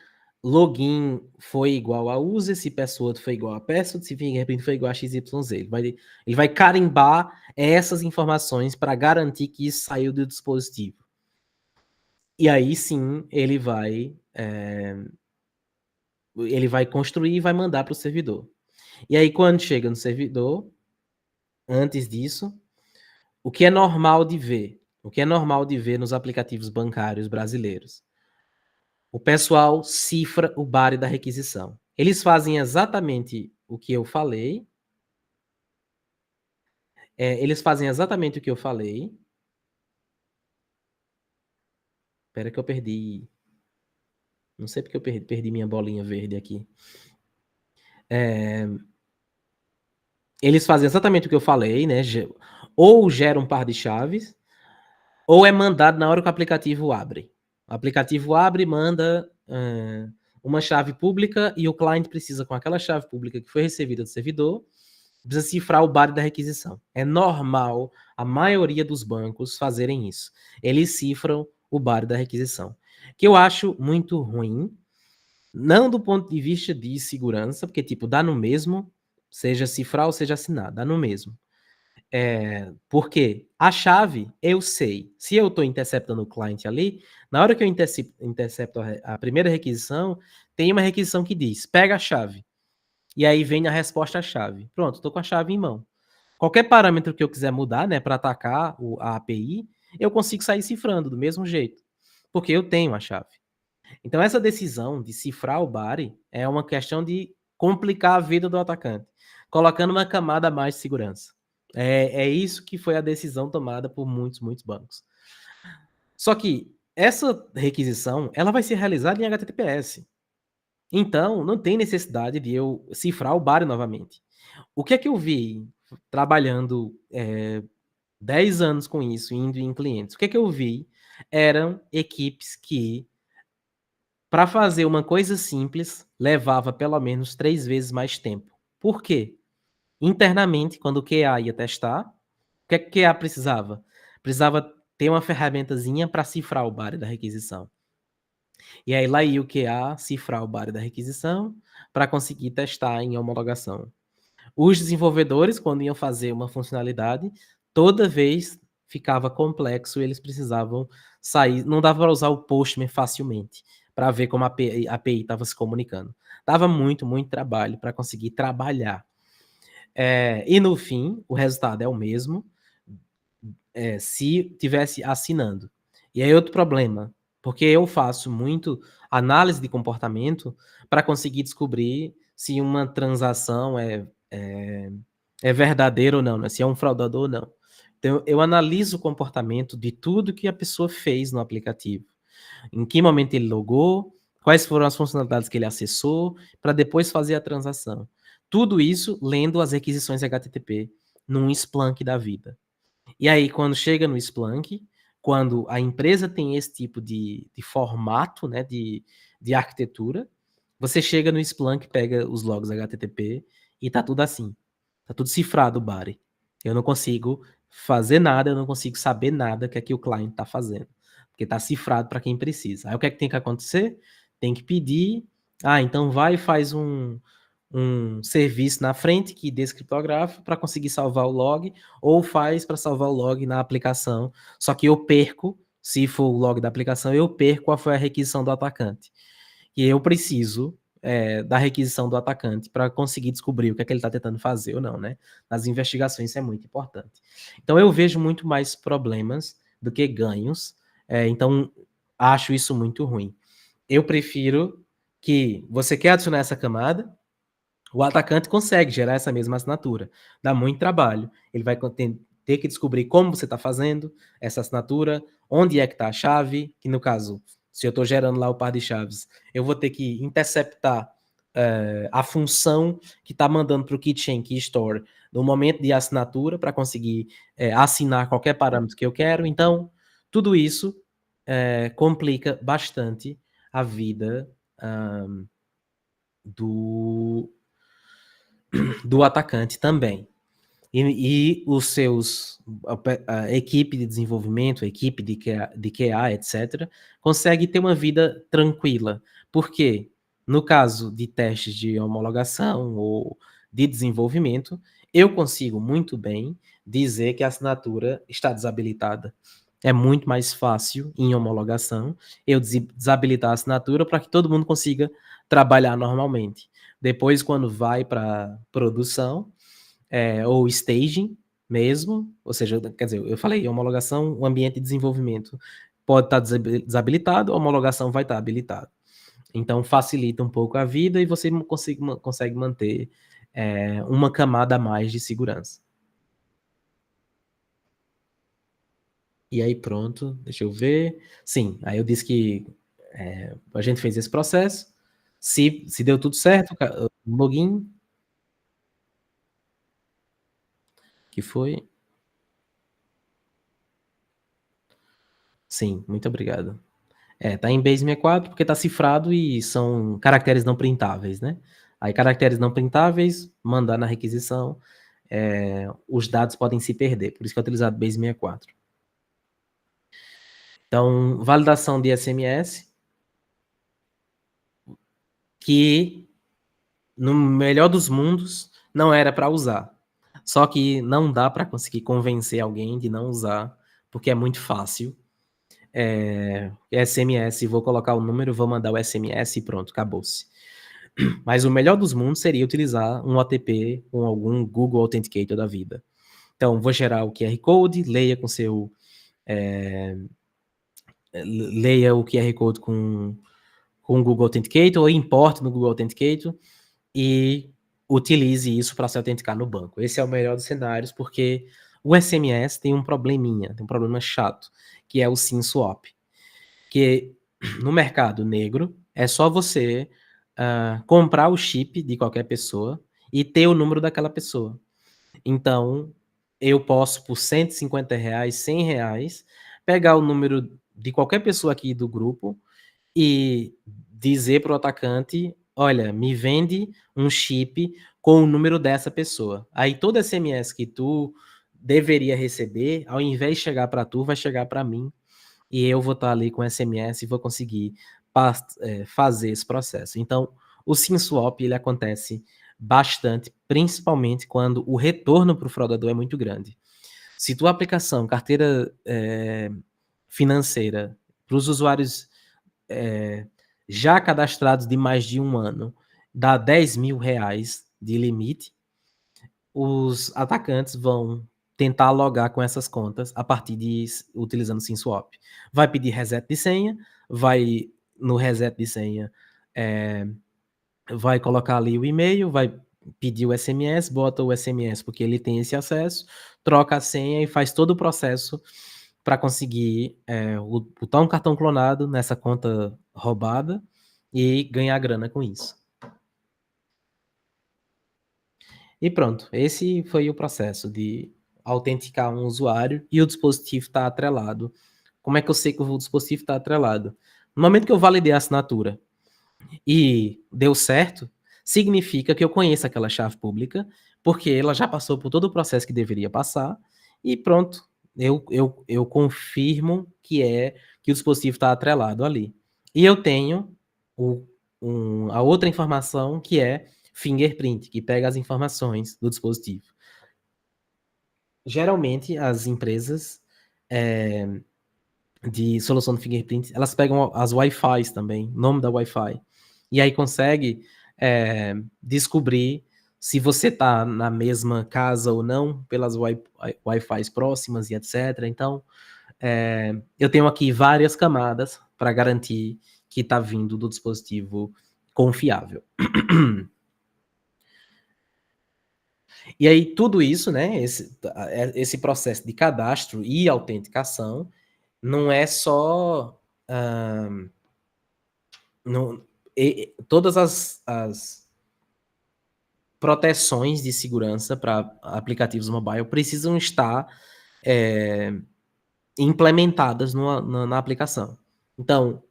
login foi igual a user, se password foi igual a password, se fingerprint foi igual a XYZ. Ele vai carimbar essas informações para garantir que isso saiu do dispositivo. E aí sim, ele vai construir e vai mandar para o servidor. E aí, quando chega no servidor, antes disso, o que é normal de ver? O que é normal de ver nos aplicativos bancários brasileiros? O pessoal cifra o body da requisição. Eles fazem exatamente o que eu falei. Eles fazem exatamente o que eu falei. Espera que eu perdi... Não sei porque eu perdi minha bolinha verde aqui. Eles fazem exatamente o que eu falei, né? Ou gera um par de chaves, ou é mandado na hora que o aplicativo abre. O aplicativo abre e manda uma chave pública e o cliente precisa, com aquela chave pública que foi recebida do servidor, precisa cifrar o body da requisição. É normal a maioria dos bancos fazerem isso. Eles cifram o body da requisição. Que eu acho muito ruim, não do ponto de vista de segurança, porque, tipo, dá no mesmo, seja cifrar ou seja assinar, dá no mesmo. Porque a chave, eu sei, se eu estou interceptando o cliente ali, na hora que eu intercepto a primeira requisição, tem uma requisição que diz, pega a chave. E aí vem a resposta à chave. Pronto, estou com a chave em mão. Qualquer parâmetro que eu quiser mudar, né, para atacar a API, eu consigo sair cifrando do mesmo jeito, porque eu tenho a chave. Então, essa decisão de cifrar o body é uma questão de complicar a vida do atacante, colocando uma camada a mais de segurança. É isso que foi a decisão tomada por muitos bancos. Só que essa requisição, ela vai ser realizada em HTTPS. Então, não tem necessidade de eu cifrar o body novamente. O que é que eu vi trabalhando 10 anos com isso, indo em clientes? O que é que eu vi eram equipes que, para fazer uma coisa simples, levava pelo menos 3 vezes mais tempo. Por quê? Internamente, quando o QA ia testar, o que é que o QA precisava? Precisava ter uma ferramentazinha para cifrar o body da requisição. E aí lá ia o QA cifrar o body da requisição para conseguir testar em homologação. Os desenvolvedores, quando iam fazer uma funcionalidade, toda vez ficava complexo, eles precisavam sair, não dava para usar o Postman facilmente, para ver como a API estava se comunicando. Dava muito trabalho para conseguir trabalhar. E no fim, o resultado é o mesmo, se tivesse assinando. E aí outro problema, porque eu faço muito análise de comportamento para conseguir descobrir se uma transação é verdadeira ou não, né? Se é um fraudador ou não. Então, eu analiso o comportamento de tudo que a pessoa fez no aplicativo. Em que momento ele logou, quais foram as funcionalidades que ele acessou, para depois fazer a transação. Tudo isso lendo as requisições HTTP num Splunk da vida. E aí, quando chega no Splunk, quando a empresa tem esse tipo de formato, né, de arquitetura, você chega no Splunk, pega os logs HTTP e tá tudo assim. Tá tudo cifrado, Bari. Eu não consigo fazer nada, eu não consigo saber nada que é que o cliente tá fazendo. Porque tá cifrado para quem precisa. Aí o que é que tem que acontecer? Tem que pedir, então vai e faz um serviço na frente que descriptografa para conseguir salvar o log, ou faz para salvar o log na aplicação. Só que eu perco, se for o log da aplicação, eu perco qual foi a requisição do atacante. E eu preciso da requisição do atacante para conseguir descobrir o que é que ele está tentando fazer ou não, né? Nas investigações isso é muito importante. Então eu vejo muito mais problemas do que ganhos, então acho isso muito ruim. Eu prefiro que você quer adicionar essa camada, o atacante consegue gerar essa mesma assinatura. Dá muito trabalho. Ele vai ter que descobrir como você está fazendo essa assinatura, onde é que está a chave, que no caso, se eu estou gerando lá o par de chaves, eu vou ter que interceptar a função que está mandando para o Keychain Key Store no momento de assinatura para conseguir assinar qualquer parâmetro que eu quero. Então, tudo isso complica bastante a vida do atacante também. E os seus, a equipe de desenvolvimento, a equipe de QA, etc., consegue ter uma vida tranquila. Porque, no caso de testes de homologação ou de desenvolvimento, eu consigo muito bem dizer que a assinatura está desabilitada. É muito mais fácil, em homologação, eu desabilitar a assinatura para que todo mundo consiga trabalhar normalmente. Depois, quando vai para produção, ou staging mesmo, ou seja, quer dizer, eu falei, homologação, o ambiente de desenvolvimento pode estar desabilitado, a homologação vai estar habilitada. Então, facilita um pouco a vida e você consegue manter uma camada a mais de segurança. E aí, pronto, deixa eu ver. Sim, aí eu disse que a gente fez esse processo. Se deu tudo certo, o login, que foi... Sim, muito obrigado. Tá em base 64 porque tá cifrado e são caracteres não printáveis, né? Aí, caracteres não printáveis, mandar na requisição, os dados podem se perder, por isso que é utilizado base 64. Então, validação de SMS, que no melhor dos mundos não era para usar. Só que não dá para conseguir convencer alguém de não usar, porque é muito fácil. SMS, vou colocar o número, vou mandar o SMS e pronto, acabou-se. Mas o melhor dos mundos seria utilizar um OTP com algum Google Authenticator da vida. Então, vou gerar o QR Code, leia o QR Code com o Google Authenticator, ou importe no Google Authenticator e utilize isso para se autenticar no banco. Esse é o melhor dos cenários, porque o SMS tem um probleminha, tem um problema chato, que é o SIM swap. Que no mercado negro é só você comprar o chip de qualquer pessoa e ter o número daquela pessoa. Então, eu posso, por R$150, R$100, pegar o número de qualquer pessoa aqui do grupo e dizer para o atacante, olha, me vende um chip com o número dessa pessoa. Aí todo SMS que tu deveria receber, ao invés de chegar para tu, vai chegar para mim e eu vou estar ali com SMS e vou conseguir fazer esse processo. Então, o SIM swap ele acontece bastante, principalmente quando o retorno para o fraudador é muito grande. Se tua aplicação, carteira financeira, para os usuários já cadastrados de mais de um ano, dá R$10.000 de limite, os atacantes vão tentar logar com essas contas a partir de utilizando SimSwap. Vai pedir reset de senha, vai no reset de senha, vai colocar ali o e-mail, vai pedir o SMS, bota o SMS porque ele tem esse acesso, troca a senha e faz todo o processo para conseguir botar um cartão clonado nessa conta roubada e ganhar grana com isso. E pronto, esse foi o processo de autenticar um usuário e o dispositivo está atrelado. Como é que eu sei que o dispositivo está atrelado? No momento que eu validei a assinatura e deu certo, significa que eu conheço aquela chave pública, porque ela já passou por todo o processo que deveria passar, e pronto, eu confirmo que o dispositivo está atrelado ali. E eu tenho a outra informação que é fingerprint, que pega as informações do dispositivo. Geralmente, as empresas de solução de fingerprint, elas pegam as Wi-Fis também, nome da Wi-Fi, e aí consegue descobrir se você está na mesma casa ou não, pelas Wi-Fis próximas e etc. Então, eu tenho aqui várias camadas para garantir que está vindo do dispositivo confiável. E aí, tudo isso, né, esse processo de cadastro e autenticação, não é só todas as proteções de segurança para aplicativos mobile precisam estar implementadas na aplicação. Então,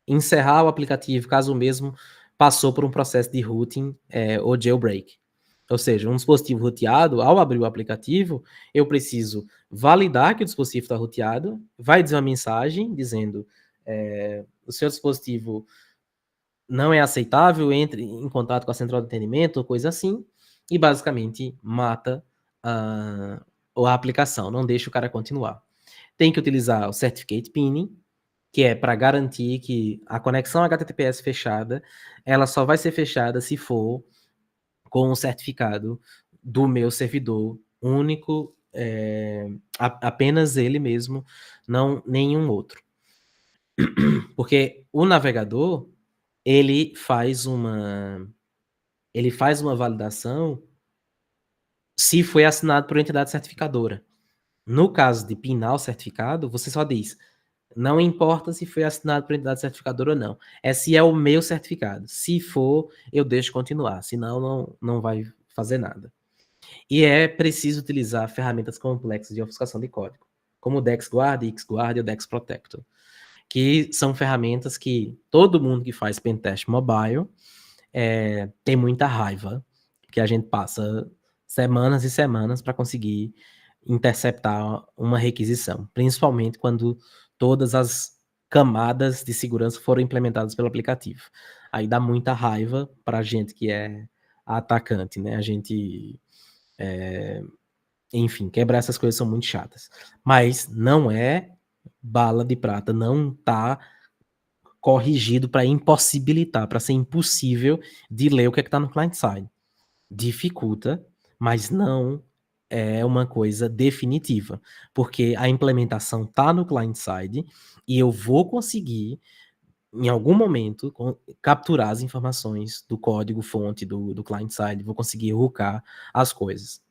encerrar o aplicativo, caso mesmo passou por um processo de routing ou jailbreak. Ou seja, um dispositivo roteado, ao abrir o aplicativo, eu preciso validar que o dispositivo está roteado, vai dizer uma mensagem dizendo o seu dispositivo não é aceitável, entre em contato com a central de atendimento ou coisa assim, e basicamente mata a aplicação, não deixa o cara continuar. Tem que utilizar o Certificate Pinning, que é para garantir que a conexão HTTPS fechada, ela só vai ser fechada se for com o certificado do meu servidor único, apenas ele mesmo, não nenhum outro. Porque o navegador, ele faz uma validação se foi assinado por entidade certificadora. No caso de pinar o certificado, você só diz, não importa se foi assinado por entidade certificadora ou não, é se é o meu certificado. Se for, eu deixo continuar, senão não vai fazer nada. E é preciso utilizar ferramentas complexas de ofuscação de código, como o DexGuard, XGuard e o Dex Protector, que são ferramentas que todo mundo que faz pentest mobile tem muita raiva, que a gente passa semanas e semanas para conseguir interceptar uma requisição, principalmente quando todas as camadas de segurança foram implementadas pelo aplicativo. Aí dá muita raiva para a gente que é atacante, né? A gente, enfim, quebrar essas coisas são muito chatas. Mas não é bala de prata, não tá corrigido para impossibilitar, para ser impossível de ler o que está no client side. Dificulta, mas não é uma coisa definitiva, porque a implementação está no client side e eu vou conseguir, em algum momento, capturar as informações do código fonte do client side, vou conseguir hooker as coisas.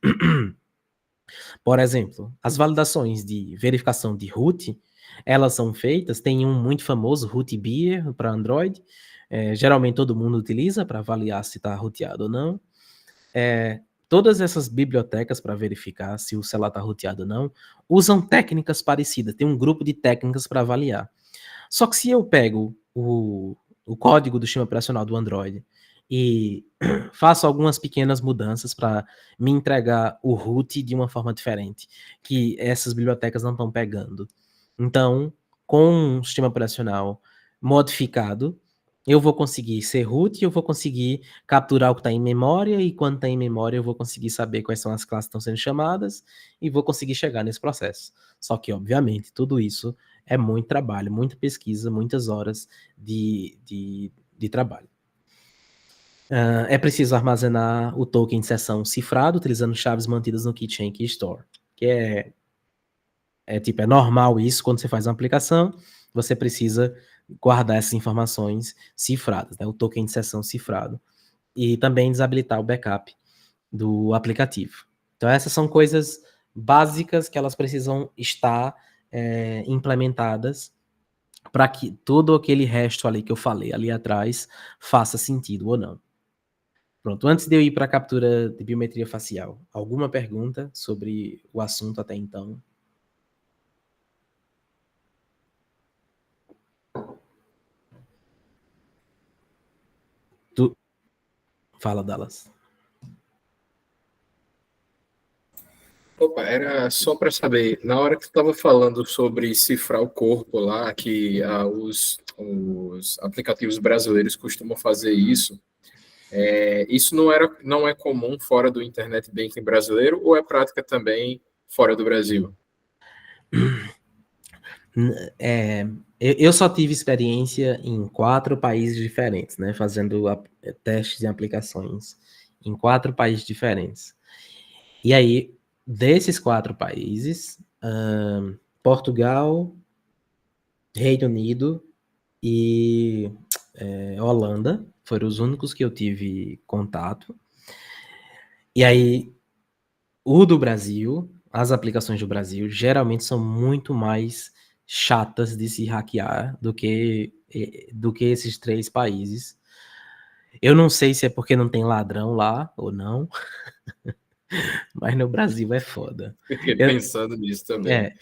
Por exemplo, as validações de verificação de root, elas são feitas, tem um muito famoso, Rootbeer, para Android, geralmente todo mundo utiliza para avaliar se está roteado ou não. Todas essas bibliotecas para verificar se o celular está roteado ou não, usam técnicas parecidas, tem um grupo de técnicas para avaliar. Só que se eu pego o código do sistema operacional do Android e faço algumas pequenas mudanças para me entregar o root de uma forma diferente, que essas bibliotecas não estão pegando. Então, com um sistema operacional modificado, eu vou conseguir ser root e eu vou conseguir capturar o que está em memória, e quando está em memória eu vou conseguir saber quais são as classes que estão sendo chamadas e vou conseguir chegar nesse processo. Só que, obviamente, tudo isso é muito trabalho, muita pesquisa, muitas horas de trabalho. É preciso armazenar o token de sessão cifrado, utilizando chaves mantidas no Keychain Key Store, que é normal isso, quando você faz uma aplicação, você precisa guardar essas informações cifradas, né, o token de sessão cifrado, e também desabilitar o backup do aplicativo. Então essas são coisas básicas que elas precisam estar implementadas para que todo aquele resto ali que eu falei ali atrás faça sentido ou não. Pronto, antes de eu ir para a captura de biometria facial, alguma pergunta sobre o assunto até então? Fala, Dallas. Opa, era só para saber, na hora que tu estava falando sobre cifrar o corpo lá, que os aplicativos brasileiros costumam fazer isso, isso não é comum fora do Internet Banking brasileiro ou é prática também fora do Brasil? Eu só tive experiência em 4 países diferentes, né? Fazendo testes e aplicações em 4 países diferentes. E aí, desses 4 países, Portugal, Reino Unido e Holanda foram os únicos que eu tive contato. E aí, o do Brasil, as aplicações do Brasil, geralmente são muito mais chatas de se hackear do que esses 3 países. Eu não sei se é porque não tem ladrão lá ou não, mas no Brasil é foda. Fiquei pensando nisso também.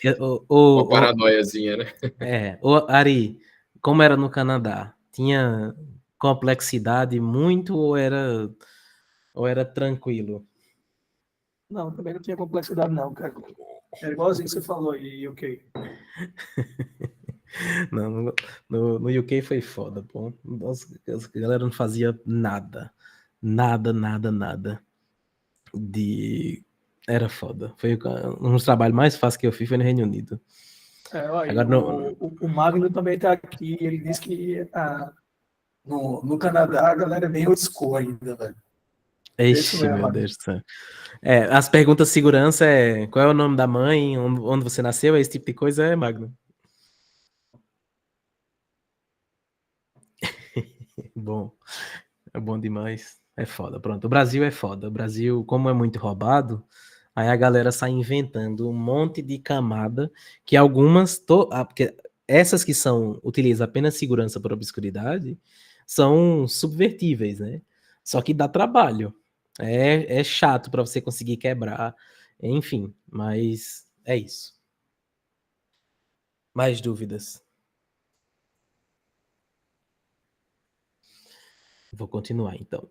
Uma paranoiazinha, né? Ari, como era no Canadá? Tinha complexidade muito ou era tranquilo? Não, também não tinha complexidade não, cara. É igualzinho que você falou aí, ok. Não, no UK foi foda, pô. Nossa, a galera não fazia nada. Nada. Era foda. Foi um dos trabalhos mais fáceis que eu fiz foi no Reino Unido. Agora, o Magno também está aqui, ele disse que no Canadá a galera é bem old school ainda, velho. Ixi, meu Deus do céu. As perguntas de segurança qual é o nome da mãe, onde você nasceu, esse tipo de coisa, Magno? Bom, é bom demais. É foda, pronto. O Brasil é foda. O Brasil, como é muito roubado, aí a galera sai inventando um monte de camada que algumas, porque essas que utilizam apenas segurança por obscuridade, são subvertíveis, né? Só que dá trabalho. É chato para você conseguir quebrar. Enfim, mas é isso. Mais dúvidas? Vou continuar, então.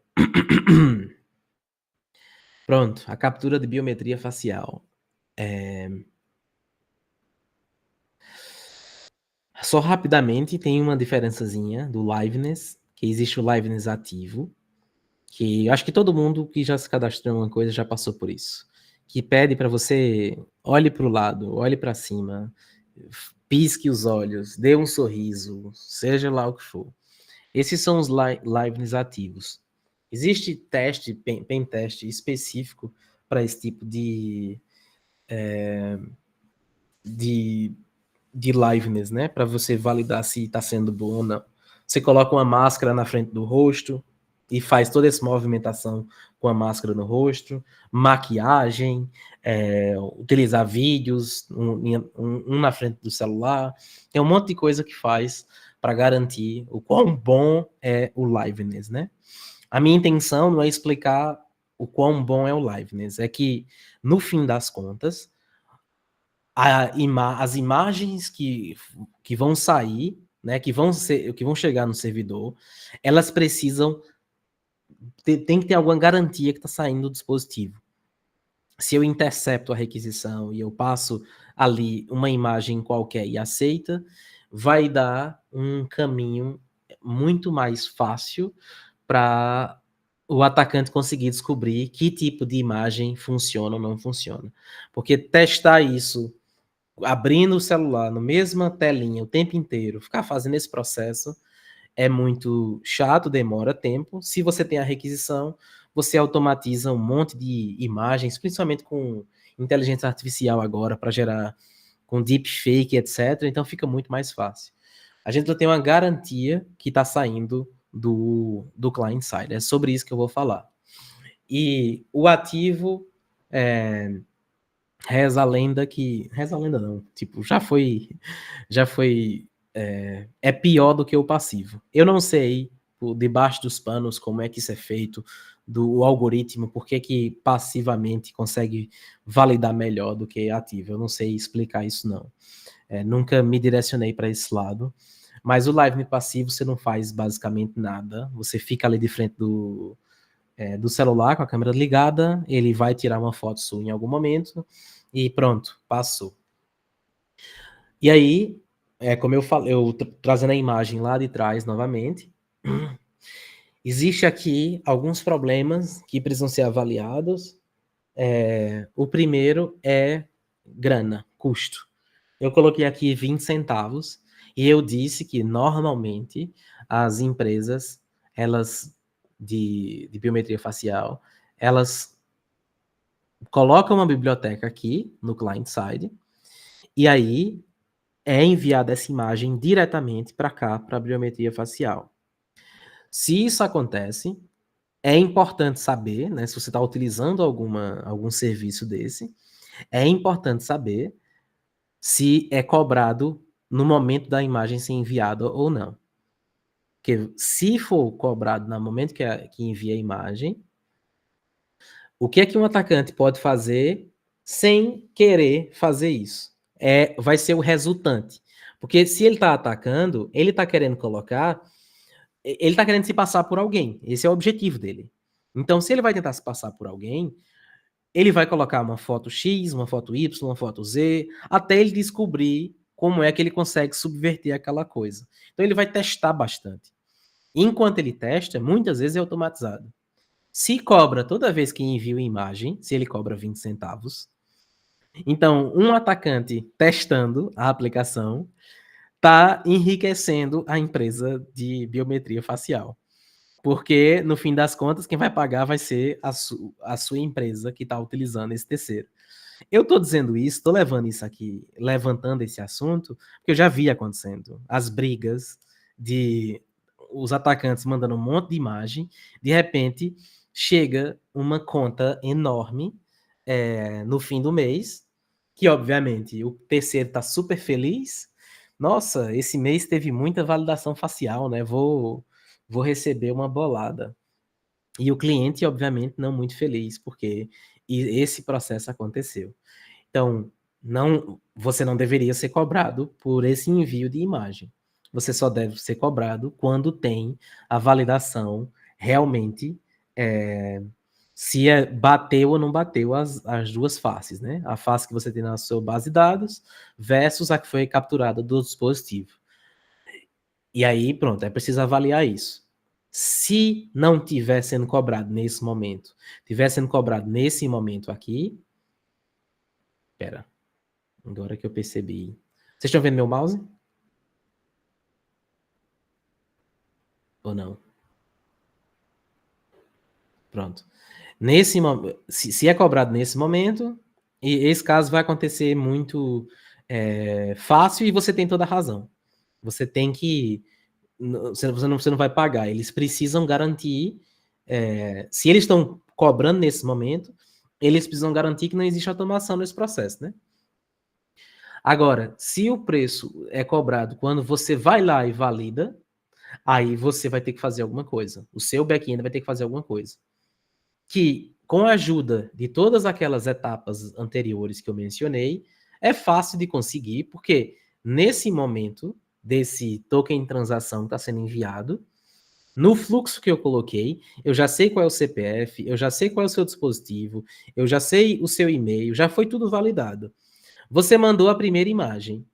Pronto, a captura de biometria facial. Só rapidamente, tem uma diferençazinha do liveness, que existe o liveness ativo, que acho que todo mundo que já se cadastrou em uma coisa já passou por isso, que pede para você olhe para o lado, olhe para cima, pisque os olhos, dê um sorriso, seja lá o que for. Esses são os liveness ativos. Existe pen teste específico para esse tipo de liveness, né? Para você validar se está sendo bom ou não. Você coloca uma máscara na frente do rosto e faz toda essa movimentação com a máscara no rosto, maquiagem, utilizar vídeos, um na frente do celular. Tem um monte de coisa que faz para garantir o quão bom é o liveness, né? A minha intenção não é explicar o quão bom é o liveness, é que, no fim das contas, as imagens que vão sair, né, que vão chegar no servidor, elas precisam tem que ter alguma garantia que está saindo do dispositivo. Se eu intercepto a requisição e eu passo ali uma imagem qualquer e aceita, vai dar um caminho muito mais fácil para o atacante conseguir descobrir que tipo de imagem funciona ou não funciona. Porque testar isso abrindo o celular na mesma telinha o tempo inteiro, ficar fazendo esse processo é muito chato, demora tempo. Se você tem a requisição, você automatiza um monte de imagens, principalmente com inteligência artificial agora, para gerar com deepfake, etc. Então fica muito mais fácil. A gente já tem uma garantia que está saindo do client-side. É sobre isso que eu vou falar. E o ativo reza a lenda que... Reza a lenda não, tipo, já foi pior do que o passivo. Eu não sei, por debaixo dos panos, como é que isso é feito do algoritmo, por que passivamente consegue validar melhor do que ativo. Eu não sei explicar isso, não. Nunca me direcionei para esse lado. Mas o live passivo você não faz basicamente nada. Você fica ali de frente do celular com a câmera ligada, ele vai tirar uma foto sua em algum momento e pronto, passou. E aí, como eu falei, trazendo a imagem lá de trás novamente, existe aqui alguns problemas que precisam ser avaliados. O primeiro é grana, custo. Eu coloquei aqui 20 centavos e eu disse que normalmente as empresas, elas de biometria facial, elas colocam uma biblioteca aqui no client-side e aí é enviada essa imagem diretamente para cá, para a biometria facial. Se isso acontece, é importante saber, né, se você está utilizando algum serviço desse, é importante saber se é cobrado no momento da imagem ser enviada ou não. Porque se for cobrado no momento que envia a imagem, o que é que um atacante pode fazer sem querer fazer isso? Vai ser o resultante. Porque se ele está atacando, ele está querendo ele está querendo se passar por alguém. Esse é o objetivo dele. Então, se ele vai tentar se passar por alguém, ele vai colocar uma foto X, uma foto Y, uma foto Z, até ele descobrir como é que ele consegue subverter aquela coisa. Então, ele vai testar bastante. Enquanto ele testa, muitas vezes é automatizado. Se cobra toda vez que envia uma imagem, se ele cobra 20 centavos, então um atacante testando a aplicação está enriquecendo a empresa de biometria facial. Porque, no fim das contas, quem vai pagar vai ser a sua empresa que está utilizando esse terceiro. Eu estou dizendo isso, estou levando isso aqui, levantando esse assunto, porque eu já vi acontecendo as brigas de os atacantes mandando um monte de imagem, de repente chega uma conta enorme no fim do mês, que obviamente o terceiro está super feliz. Nossa, esse mês teve muita validação facial, né? Vou receber uma bolada. E o cliente, obviamente, não muito feliz, porque esse processo aconteceu. Então, você não deveria ser cobrado por esse envio de imagem. Você só deve ser cobrado quando tem a validação realmente se bateu ou não bateu as duas faces, né? A face que você tem na sua base de dados versus a que foi capturada do dispositivo. E aí, pronto, é preciso avaliar isso. Se não tiver sendo cobrado nesse momento, tiver sendo cobrado nesse momento aqui, espera, agora que eu percebi. Vocês estão vendo meu mouse? Ou não? Pronto. Se é cobrado nesse momento, e esse caso vai acontecer muito fácil e você tem toda a razão. Você tem que... Você não vai pagar. Eles precisam garantir... se eles estão cobrando nesse momento, eles precisam garantir que não existe automação nesse processo, né? Agora, se o preço é cobrado quando você vai lá e valida, aí você vai ter que fazer alguma coisa. O seu back-end vai ter que fazer alguma coisa. Que, com a ajuda de todas aquelas etapas anteriores que eu mencionei, é fácil de conseguir, porque nesse momento desse token de transação que está sendo enviado, no fluxo que eu coloquei, eu já sei qual é o CPF, eu já sei qual é o seu dispositivo, eu já sei o seu e-mail, já foi tudo validado. Você mandou a primeira imagem,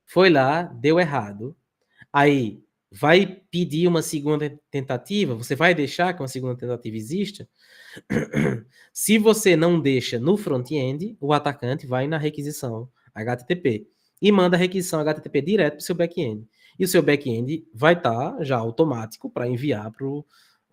foi lá, deu errado, aí vai pedir uma segunda tentativa, você vai deixar que uma segunda tentativa exista? Se você não deixa no front-end, o atacante vai na requisição HTTP e manda a requisição HTTP direto para o seu back-end. E o seu back-end vai estar já automático para enviar para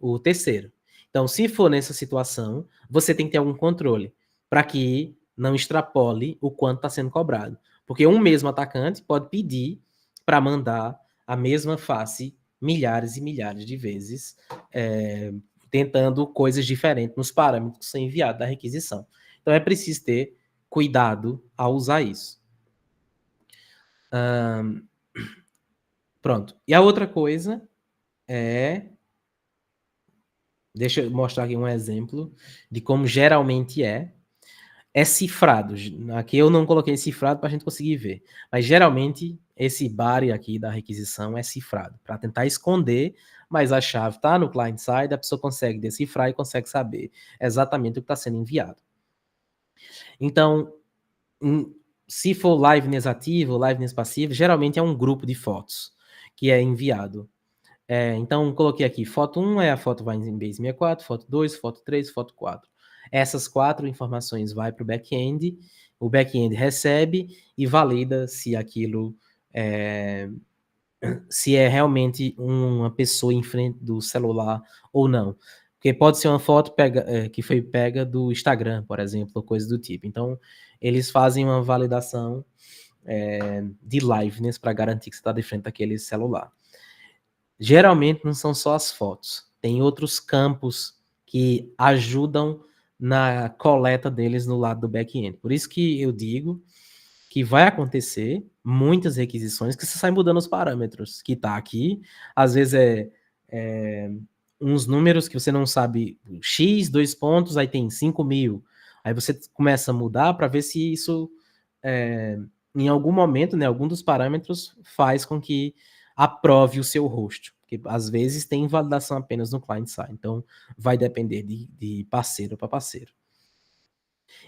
o terceiro. Então, se for nessa situação, você tem que ter algum controle para que não extrapole o quanto está sendo cobrado. Porque um mesmo atacante pode pedir para mandar a mesma face milhares e milhares de vezes, tentando coisas diferentes nos parâmetros que são enviados da requisição. Então, é preciso ter cuidado ao usar isso. Pronto. E a outra coisa é... Deixa eu mostrar aqui um exemplo de como geralmente é cifrado. Aqui eu não coloquei cifrado para a gente conseguir ver. Mas geralmente esse body aqui da requisição é cifrado, para tentar esconder, mas a chave está no client-side, a pessoa consegue decifrar e consegue saber exatamente o que está sendo enviado. Então, se for liveness ativo ou liveness passivo, geralmente é um grupo de fotos que é enviado. Então, coloquei aqui, foto 1 é a foto vai em base 64, foto 2, foto 3, foto 4. Essas 4 informações vai para o back-end, o back-end recebe e valida se aquilo se é realmente uma pessoa em frente do celular ou não. Porque pode ser uma foto que foi pega do Instagram, por exemplo, ou coisa do tipo. Então, eles fazem uma validação de liveness para garantir que você está de frente daquele celular. Geralmente não são só as fotos, tem outros campos que ajudam na coleta deles no lado do back-end. Por isso que eu digo que vai acontecer muitas requisições que você sai mudando os parâmetros que está aqui. Às vezes uns números que você não sabe, X, 2 pontos, aí tem 5.000. Aí você começa a mudar para ver se isso, em algum momento, né, algum dos parâmetros faz com que aprove o seu host, porque às vezes tem validação apenas no client-side, então vai depender de parceiro para parceiro.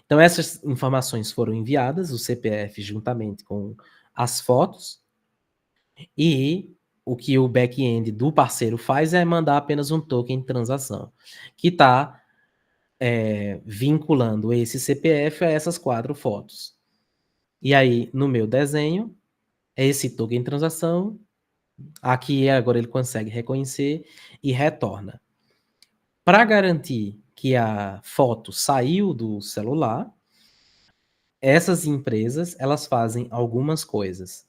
Então essas informações foram enviadas, o CPF juntamente com as fotos, e o que o back-end do parceiro faz é mandar apenas um token de transação, que está vinculando esse CPF a essas 4 fotos. E aí, no meu desenho, esse token de transação, aqui agora ele consegue reconhecer e retorna. Para garantir que a foto saiu do celular, essas empresas, elas fazem algumas coisas.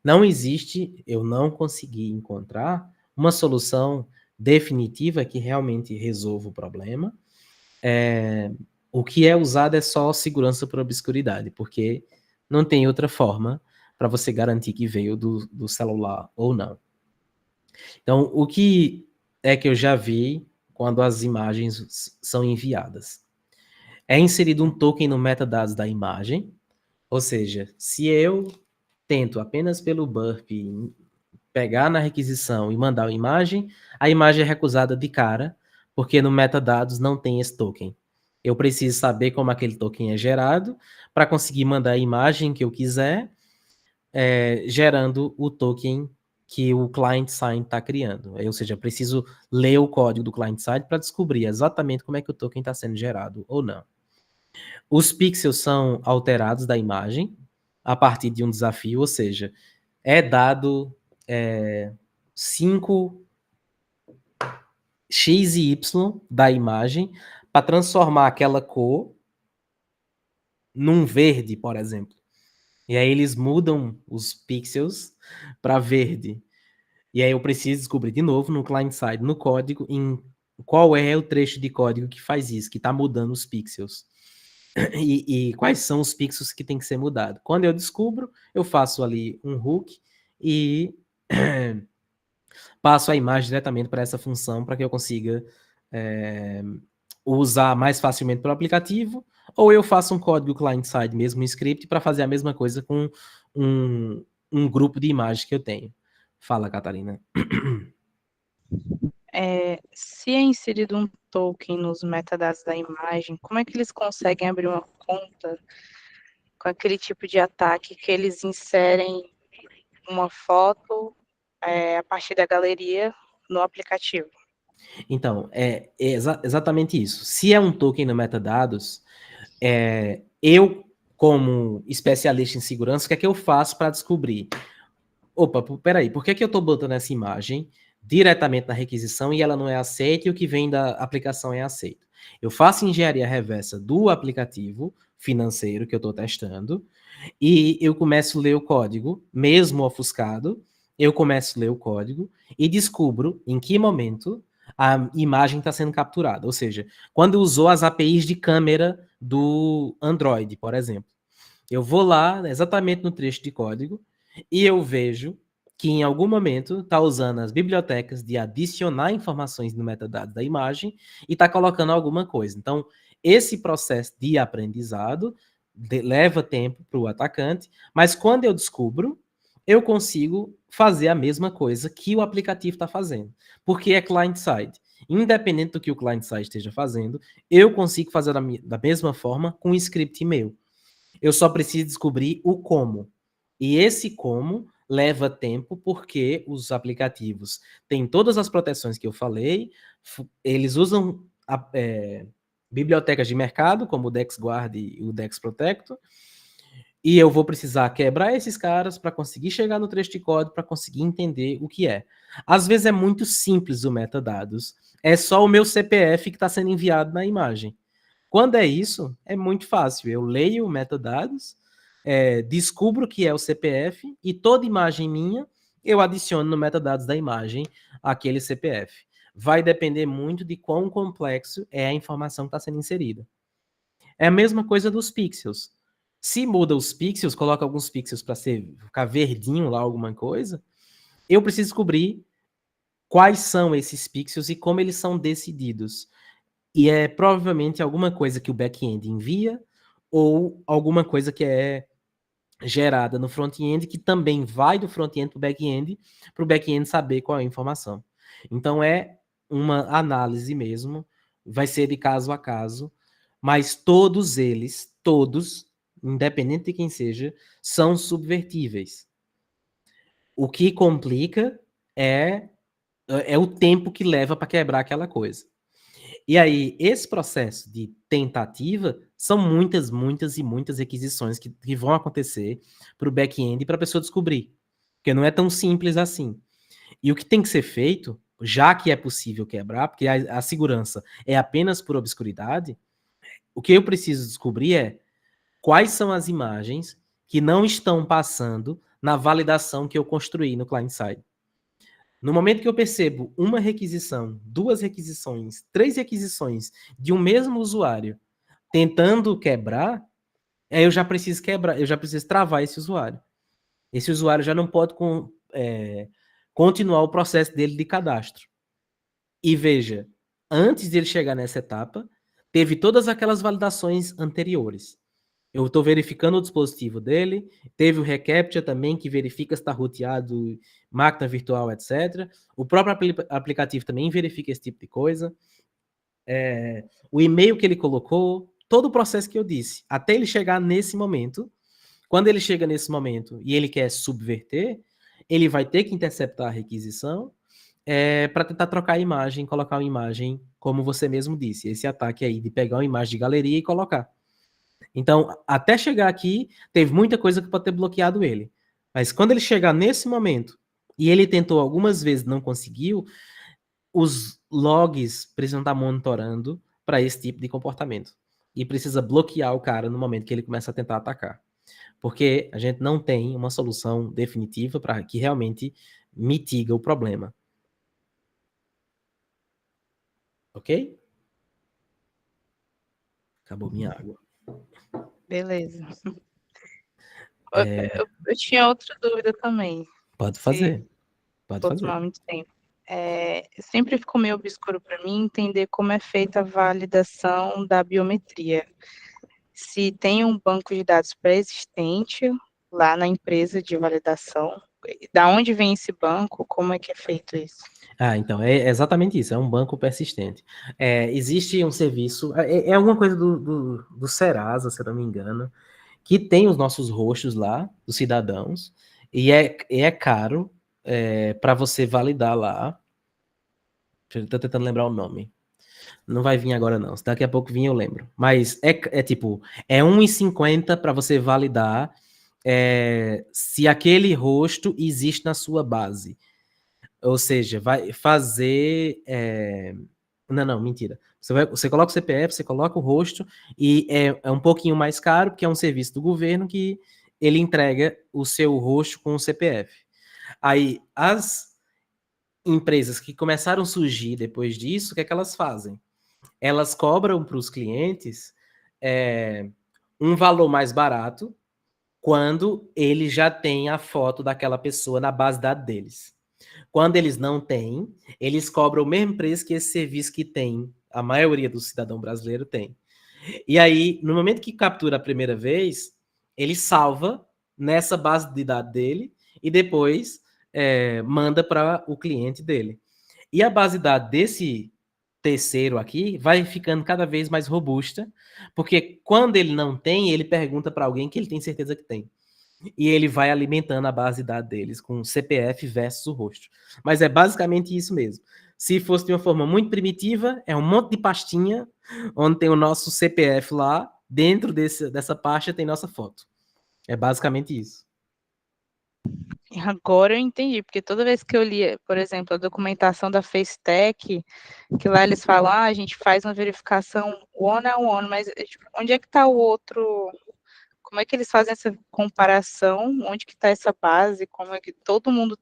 Não existe, eu não consegui encontrar uma solução definitiva que realmente resolva o problema. O que é usado é só segurança por obscuridade, porque não tem outra forma para você garantir que veio do celular ou não. Então, o que é que eu já vi quando as imagens são enviadas? É inserido um token no metadados da imagem, ou seja, se eu tento apenas pelo burp pegar na requisição e mandar a imagem é recusada de cara, porque no metadados não tem esse token. Eu preciso saber como aquele token é gerado para conseguir mandar a imagem que eu quiser, gerando o token que o client-side está criando. Ou seja, eu preciso ler o código do client-side para descobrir exatamente como é que o token está sendo gerado ou não. Os pixels são alterados da imagem a partir de um desafio, ou seja, é dado 5 X e Y da imagem para transformar aquela cor num verde, por exemplo. E aí eles mudam os pixels para verde. E aí eu preciso descobrir de novo no client-side, no código, em qual é o trecho de código que faz isso, que está mudando os pixels. E quais são os pixels que tem que ser mudado. Quando eu descubro, eu faço ali um hook e passo a imagem diretamente para essa função para que eu consiga usar mais facilmente pelo aplicativo, ou eu faço um código client-side mesmo, um script, para fazer a mesma coisa com um grupo de imagens que eu tenho. Fala, Catarina. Se é inserido um token nos metadados da imagem, como é que eles conseguem abrir uma conta com aquele tipo de ataque que eles inserem uma foto a partir da galeria no aplicativo? Então, exatamente isso. Se é um token no metadados, eu, como especialista em segurança, o que é que eu faço para descobrir? Opa, peraí, por que eu estou botando essa imagem diretamente na requisição e ela não é aceita e o que vem da aplicação é aceito? Eu faço engenharia reversa do aplicativo financeiro que eu estou testando e eu começo a ler o código, mesmo ofuscado, eu começo a ler o código e descubro em que momento a imagem está sendo capturada. Ou seja, quando usou as APIs de câmera do Android, por exemplo. Eu vou lá exatamente no trecho de código e eu vejo que em algum momento está usando as bibliotecas de adicionar informações no metadado da imagem e está colocando alguma coisa. Então, esse processo de aprendizado leva tempo para o atacante, mas quando eu descubro, eu consigo fazer a mesma coisa que o aplicativo está fazendo, porque é client-side. Independente do que o client-side esteja fazendo, eu consigo fazer da mesma forma com um script meu. Eu só preciso descobrir o como. E esse como leva tempo porque os aplicativos têm todas as proteções que eu falei, eles usam bibliotecas de mercado, como o DexGuard e o DexProtector, e eu vou precisar quebrar esses caras para conseguir chegar no trecho de código, para conseguir entender o que é. Às vezes é muito simples o metadados, é só o meu CPF que está sendo enviado na imagem. Quando é isso, é muito fácil. Eu leio o metadados, descubro que é o CPF e toda imagem minha eu adiciono no metadados da imagem aquele CPF. Vai depender muito de quão complexo é a informação que está sendo inserida. É a mesma coisa dos pixels. Se muda os pixels, coloca alguns pixels para ficar verdinho lá, alguma coisa, eu preciso descobrir quais são esses pixels e como eles são decididos. E é provavelmente alguma coisa que o back-end envia ou alguma coisa que é gerada no front-end que também vai do front-end para o back-end saber qual é a informação. Então é uma análise mesmo, vai ser de caso a caso, mas todos eles, independente de quem seja, são subvertíveis. O que complica é o tempo que leva para quebrar aquela coisa. E aí, esse processo de tentativa são muitas e muitas requisições que vão acontecer para o back-end e para a pessoa descobrir. Porque não é tão simples assim. E o que tem que ser feito, já que é possível quebrar, porque a segurança é apenas por obscuridade, o que eu preciso descobrir é quais são as imagens que não estão passando na validação que eu construí no client-side. No momento que eu percebo uma requisição, 2 requisições, 3 requisições de um mesmo usuário tentando quebrar, eu já preciso quebrar, eu já preciso travar esse usuário. Esse usuário já não pode continuar o processo dele de cadastro. E veja, antes de ele chegar nessa etapa, teve todas aquelas validações anteriores. Eu estou verificando o dispositivo dele, teve o reCAPTCHA também, que verifica se está roteado, máquina virtual, etc. O próprio aplicativo também verifica esse tipo de coisa. O e-mail que ele colocou, todo o processo que eu disse, até ele chegar nesse momento. Quando ele chega nesse momento e ele quer subverter, ele vai ter que interceptar a requisição para tentar trocar a imagem, colocar uma imagem, como você mesmo disse, esse ataque aí de pegar uma imagem de galeria e colocar. Então, até chegar aqui, teve muita coisa que pode ter bloqueado ele. Mas quando ele chegar nesse momento, e ele tentou algumas vezes, não conseguiu, os logs precisam estar monitorando para esse tipo de comportamento. E precisa bloquear o cara no momento que ele começa a tentar atacar. Porque a gente não tem uma solução definitiva para que realmente mitiga o problema. Ok? Acabou minha água. Beleza. Eu tinha outra dúvida também. Pode fazer. Pode Vou fazer. tomar muito tempo. Sempre ficou meio obscuro para mim entender como é feita a validação da biometria. Se tem um banco de dados pré-existente lá na empresa de validação, da onde vem esse banco, como é que é feito isso? Então, é exatamente isso, é um banco persistente. Existe um serviço, é alguma coisa do Serasa, se eu não me engano, que tem os nossos rostos lá, dos cidadãos, e é caro para você validar lá. Estou tentando lembrar o nome. Não vai vir agora não, se daqui a pouco vir eu lembro. Mas tipo, é R$1,50 para você validar se aquele rosto existe na sua base. Ou seja, vai fazer. Não, mentira. Você coloca o CPF, você coloca o rosto, e é um pouquinho mais caro, porque é um serviço do governo que ele entrega o seu rosto com o CPF. Aí, as empresas que começaram a surgir depois disso, o que é que elas fazem? Elas cobram para os clientes um valor mais barato quando ele já tem a foto daquela pessoa na base de dados deles. Quando eles não têm, eles cobram o mesmo preço que esse serviço que tem, a maioria do cidadão brasileiro tem. E aí, no momento que captura a primeira vez, ele salva nessa base de dados dele e depois manda para o cliente dele. E a base de dados desse terceiro aqui vai ficando cada vez mais robusta, porque quando ele não tem, ele pergunta para alguém que ele tem certeza que tem. E ele vai alimentando a base de dados deles com CPF versus o rosto. Mas é basicamente isso mesmo. Se fosse de uma forma muito primitiva, é um monte de pastinha, onde tem o nosso CPF lá, dentro dessa pasta tem nossa foto. É basicamente isso. Agora eu entendi, porque toda vez que eu lia, por exemplo, a documentação da FaceTech, que lá eles falam, a gente faz uma verificação one-on-one, mas tipo, onde é que está o outro? Como é que eles fazem essa comparação? Onde que está essa base? Como é que todo mundo,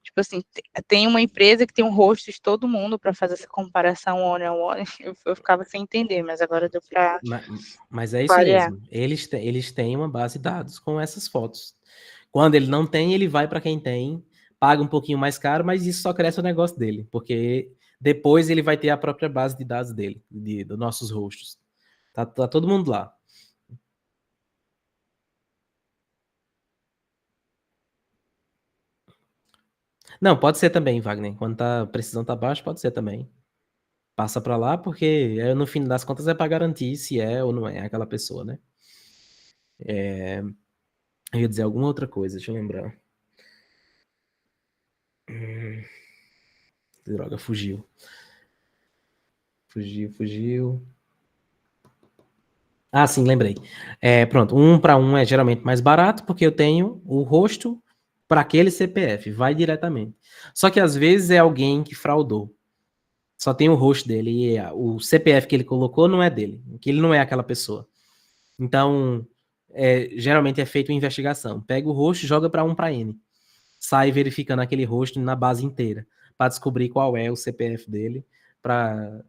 tipo assim, tem uma empresa que tem um rosto de todo mundo para fazer essa comparação one-on-one? Eu ficava sem entender, mas agora deu para Mas é isso mesmo. Eles têm uma base de dados com essas fotos. Quando ele não tem, ele vai para quem tem, paga um pouquinho mais caro, mas isso só cresce o negócio dele, porque depois ele vai ter a própria base de dados dele, dos nossos rostos. Tá todo mundo lá. Não, pode ser também, Wagner. Quando a precisão tá baixa, pode ser também. Passa para lá, porque no fim das contas é para garantir se é ou não é aquela pessoa, né? Eu ia dizer alguma outra coisa, deixa eu lembrar. Droga, fugiu. Fugiu. Ah, sim, lembrei. Pronto, 1 para 1 é geralmente mais barato, porque eu tenho o rosto para aquele CPF, vai diretamente. Só que às vezes é alguém que fraudou. Só tem o rosto dele e o CPF que ele colocou não é dele, que ele não é aquela pessoa. Então, geralmente é feita uma investigação. Pega o rosto e joga para 1 para N. Sai verificando aquele rosto na base inteira, para descobrir qual é o CPF dele, para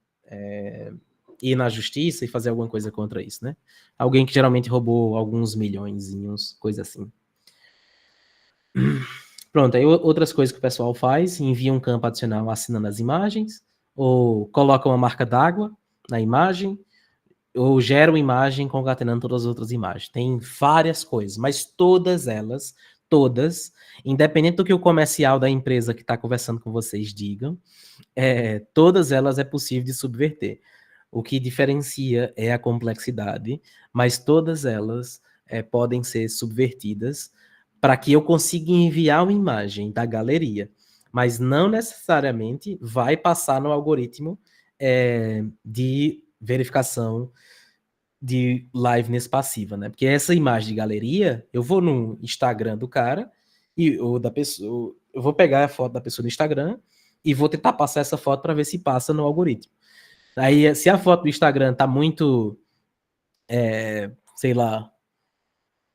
ir na justiça e fazer alguma coisa contra isso, né? Alguém que geralmente roubou alguns milhõezinhos, coisa assim. Pronto, aí outras coisas que o pessoal faz, envia um campo adicional assinando as imagens, ou coloca uma marca d'água na imagem, ou gera uma imagem concatenando todas as outras imagens. Tem várias coisas, mas todas, independente do que o comercial da empresa que está conversando com vocês digam, todas elas é possível de subverter. O que diferencia é a complexidade, mas todas elas podem ser subvertidas para que eu consiga enviar uma imagem da galeria, mas não necessariamente vai passar no algoritmo de verificação de liveness passiva, né? Porque essa imagem de galeria, eu vou no Instagram do cara ou da pessoa, eu vou pegar a foto da pessoa no Instagram e vou tentar passar essa foto para ver se passa no algoritmo. Aí, se a foto do Instagram tá muito, sei lá,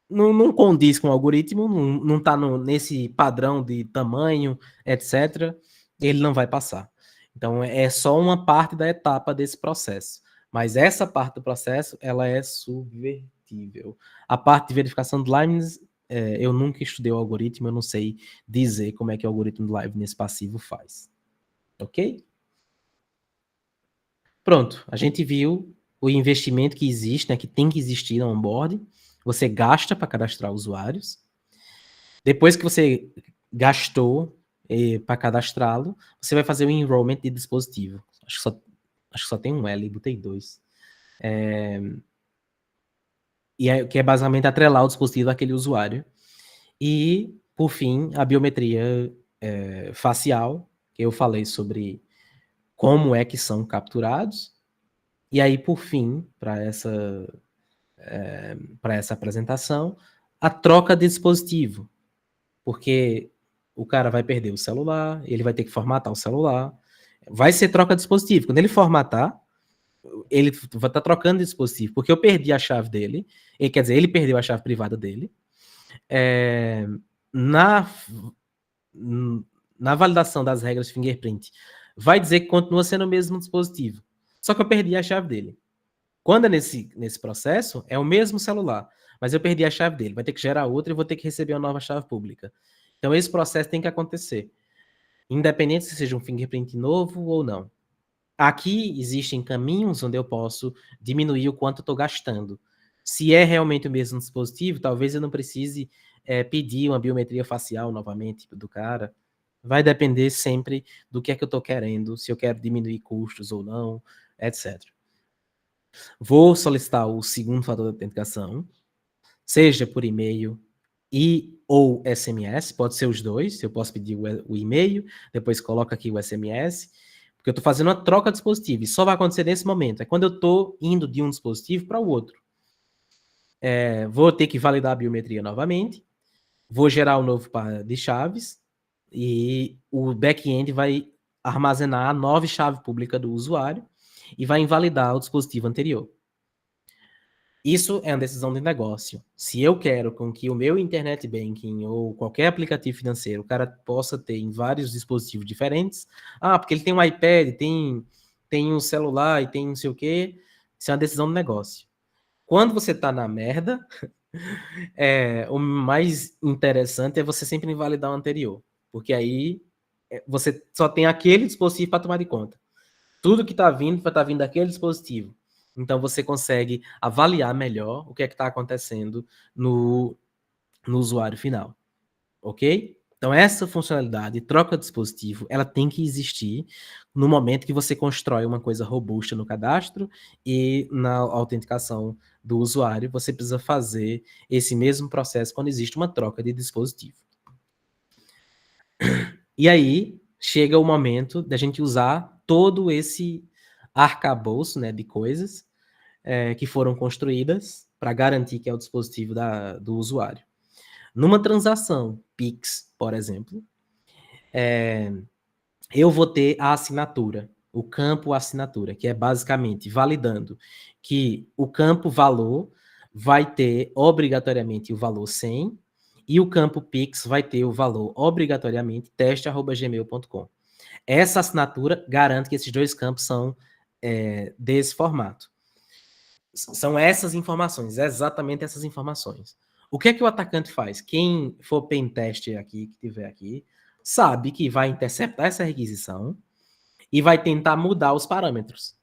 não condiz com o algoritmo, não tá nesse padrão de tamanho, etc., ele não vai passar. Então, é só uma parte da etapa desse processo. Mas essa parte do processo, ela é subvertível. A parte de verificação de liveness, eu nunca estudei o algoritmo, eu não sei dizer como é que o algoritmo de liveness passivo faz. Ok? Pronto, a gente viu o investimento que existe, né, que tem que existir no onboard. Você gasta para cadastrar usuários. Depois que você gastou para cadastrá-lo, você vai fazer o enrollment de dispositivo. Acho que só tem um L, botei 2. Que é basicamente atrelar o dispositivo àquele usuário. E, por fim, a biometria facial, que eu falei sobre como é que são capturados. E aí, por fim, para essa apresentação, a troca de dispositivo. Porque o cara vai perder o celular, ele vai ter que formatar o celular. Vai ser troca de dispositivo. Quando ele formatar, ele vai estar trocando de dispositivo, porque eu perdi a chave dele, quer dizer, ele perdeu a chave privada dele. Na validação das regras de fingerprint, vai dizer que continua sendo o mesmo dispositivo, só que eu perdi a chave dele. Quando é nesse processo, é o mesmo celular, mas eu perdi a chave dele. Vai ter que gerar outra e vou ter que receber uma nova chave pública. Então, esse processo tem que acontecer, independente se seja um fingerprint novo ou não. Aqui existem caminhos onde eu posso diminuir o quanto eu estou gastando. Se é realmente o mesmo dispositivo, talvez eu não precise pedir uma biometria facial novamente do cara. Vai depender sempre do que é que eu estou querendo, se eu quero diminuir custos ou não, etc. Vou solicitar o segundo fator de autenticação, seja por e-mail e ou SMS, pode ser os dois, eu posso pedir o e-mail, depois coloco aqui o SMS, porque eu estou fazendo uma troca de dispositivo, e só vai acontecer nesse momento, é quando eu estou indo de um dispositivo para o outro. Vou ter que validar a biometria novamente, vou gerar um novo par de chaves, e o back-end vai armazenar a nova chave pública do usuário e vai invalidar o dispositivo anterior. Isso é uma decisão de negócio. Se eu quero com que o meu internet banking ou qualquer aplicativo financeiro o cara possa ter em vários dispositivos diferentes, porque ele tem um iPad, tem um celular e tem não sei o quê, isso é uma decisão de negócio. Quando você está na merda, o mais interessante é você sempre invalidar o anterior, porque aí você só tem aquele dispositivo para tomar de conta. Tudo que está vindo vai estar vindo daquele dispositivo. Então, você consegue avaliar melhor o que é que está acontecendo no usuário final. Ok? Então, essa funcionalidade, troca de dispositivo, ela tem que existir no momento que você constrói uma coisa robusta no cadastro e na autenticação do usuário, você precisa fazer esse mesmo processo quando existe uma troca de dispositivo. E aí, chega o momento da gente usar todo esse arcabouço, né, de coisas que foram construídas para garantir que é o dispositivo do usuário. Numa transação Pix, por exemplo, eu vou ter a assinatura, o campo assinatura, que é basicamente validando que o campo valor vai ter obrigatoriamente o valor 100 e o campo Pix vai ter o valor obrigatoriamente teste@gmail.com. Essa assinatura garante que esses dois campos são desse formato. São essas informações, exatamente essas informações. O que é que o atacante faz? Quem for pentest aqui, que tiver aqui, sabe que vai interceptar essa requisição e vai tentar mudar os parâmetros.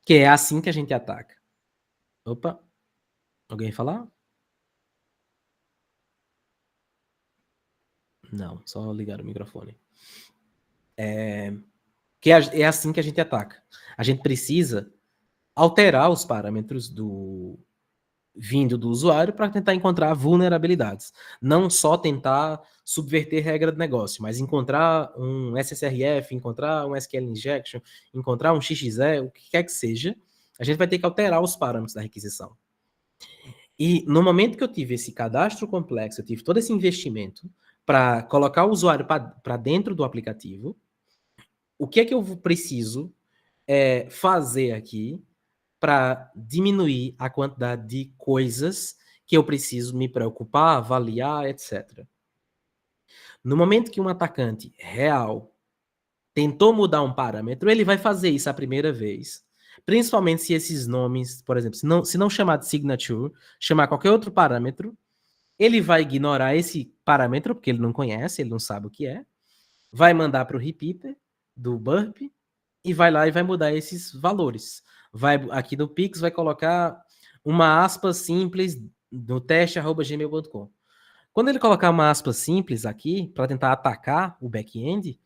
Que é assim que a gente ataca. Opa, alguém falar? Não, só ligar o microfone. Que é assim que a gente ataca. A gente precisa alterar os parâmetros vindo do usuário para tentar encontrar vulnerabilidades. Não só tentar subverter regra de negócio, mas encontrar um SSRF, encontrar um SQL injection, encontrar um XXE, o que quer que seja, a gente vai ter que alterar os parâmetros da requisição. E no momento que eu tive esse cadastro complexo, eu tive todo esse investimento para colocar o usuário para dentro do aplicativo, o que é que eu preciso fazer aqui para diminuir a quantidade de coisas que eu preciso me preocupar, avaliar, etc. No momento que um atacante real tentou mudar um parâmetro, ele vai fazer isso a primeira vez. Principalmente se esses nomes, por exemplo, se não chamar de signature, chamar qualquer outro parâmetro, ele vai ignorar esse parâmetro, porque ele não conhece, ele não sabe o que é, vai mandar para o repeater do burp e vai lá e vai mudar esses valores. Aqui no Pix vai colocar uma aspa simples no teste@gmail.com. Quando ele colocar uma aspa simples aqui, para tentar atacar o back-end,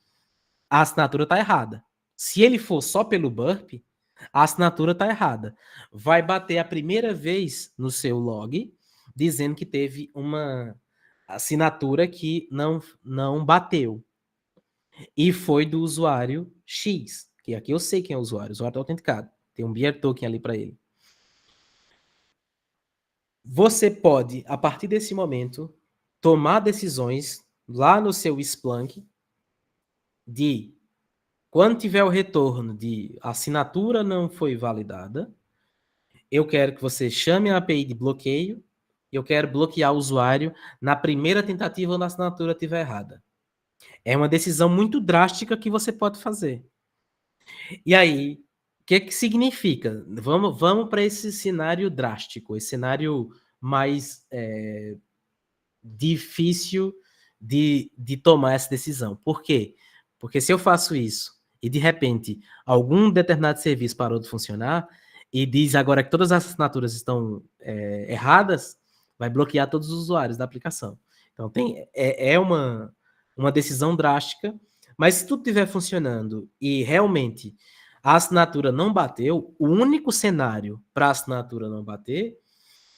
a assinatura está errada. Se ele for só pelo burp, a assinatura está errada. Vai bater a primeira vez no seu log, dizendo que teve uma assinatura que não bateu. E foi do usuário X, que aqui eu sei quem é o usuário está autenticado. Tem um beer token ali para ele. Você pode, a partir desse momento, tomar decisões lá no seu Splunk de quando tiver o retorno de assinatura não foi validada, eu quero que você chame a API de bloqueio, eu quero bloquear o usuário na primeira tentativa onde a assinatura estiver errada. É uma decisão muito drástica que você pode fazer. E aí, o que significa? Vamos para esse cenário drástico, esse cenário mais difícil de tomar essa decisão. Por quê? Porque se eu faço isso e, de repente, algum determinado serviço parou de funcionar e diz agora que todas as assinaturas estão erradas, vai bloquear todos os usuários da aplicação. Então, é uma decisão drástica, mas se tudo estiver funcionando e realmente a assinatura não bateu, o único cenário para a assinatura não bater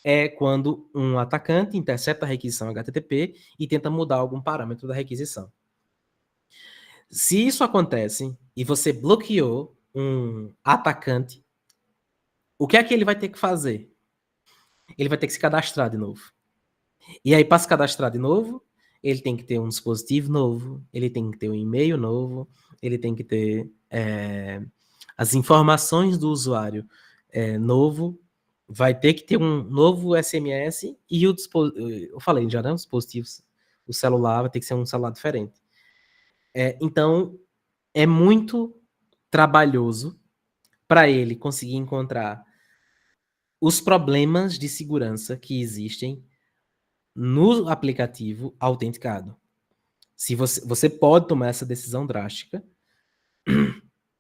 é quando um atacante intercepta a requisição HTTP e tenta mudar algum parâmetro da requisição. Se isso acontece e você bloqueou um atacante, o que é que ele vai ter que fazer? Ele vai ter que se cadastrar de novo. E aí, para se cadastrar de novo, ele tem que ter um dispositivo novo, ele tem que ter um e-mail novo, ele tem que ter as informações do usuário novo, vai ter que ter um novo SMS e eu falei já, né? Os dispositivos, o celular vai ter que ser um celular diferente. Então, é muito trabalhoso para ele conseguir encontrar os problemas de segurança que existem no aplicativo autenticado. Se você pode tomar essa decisão drástica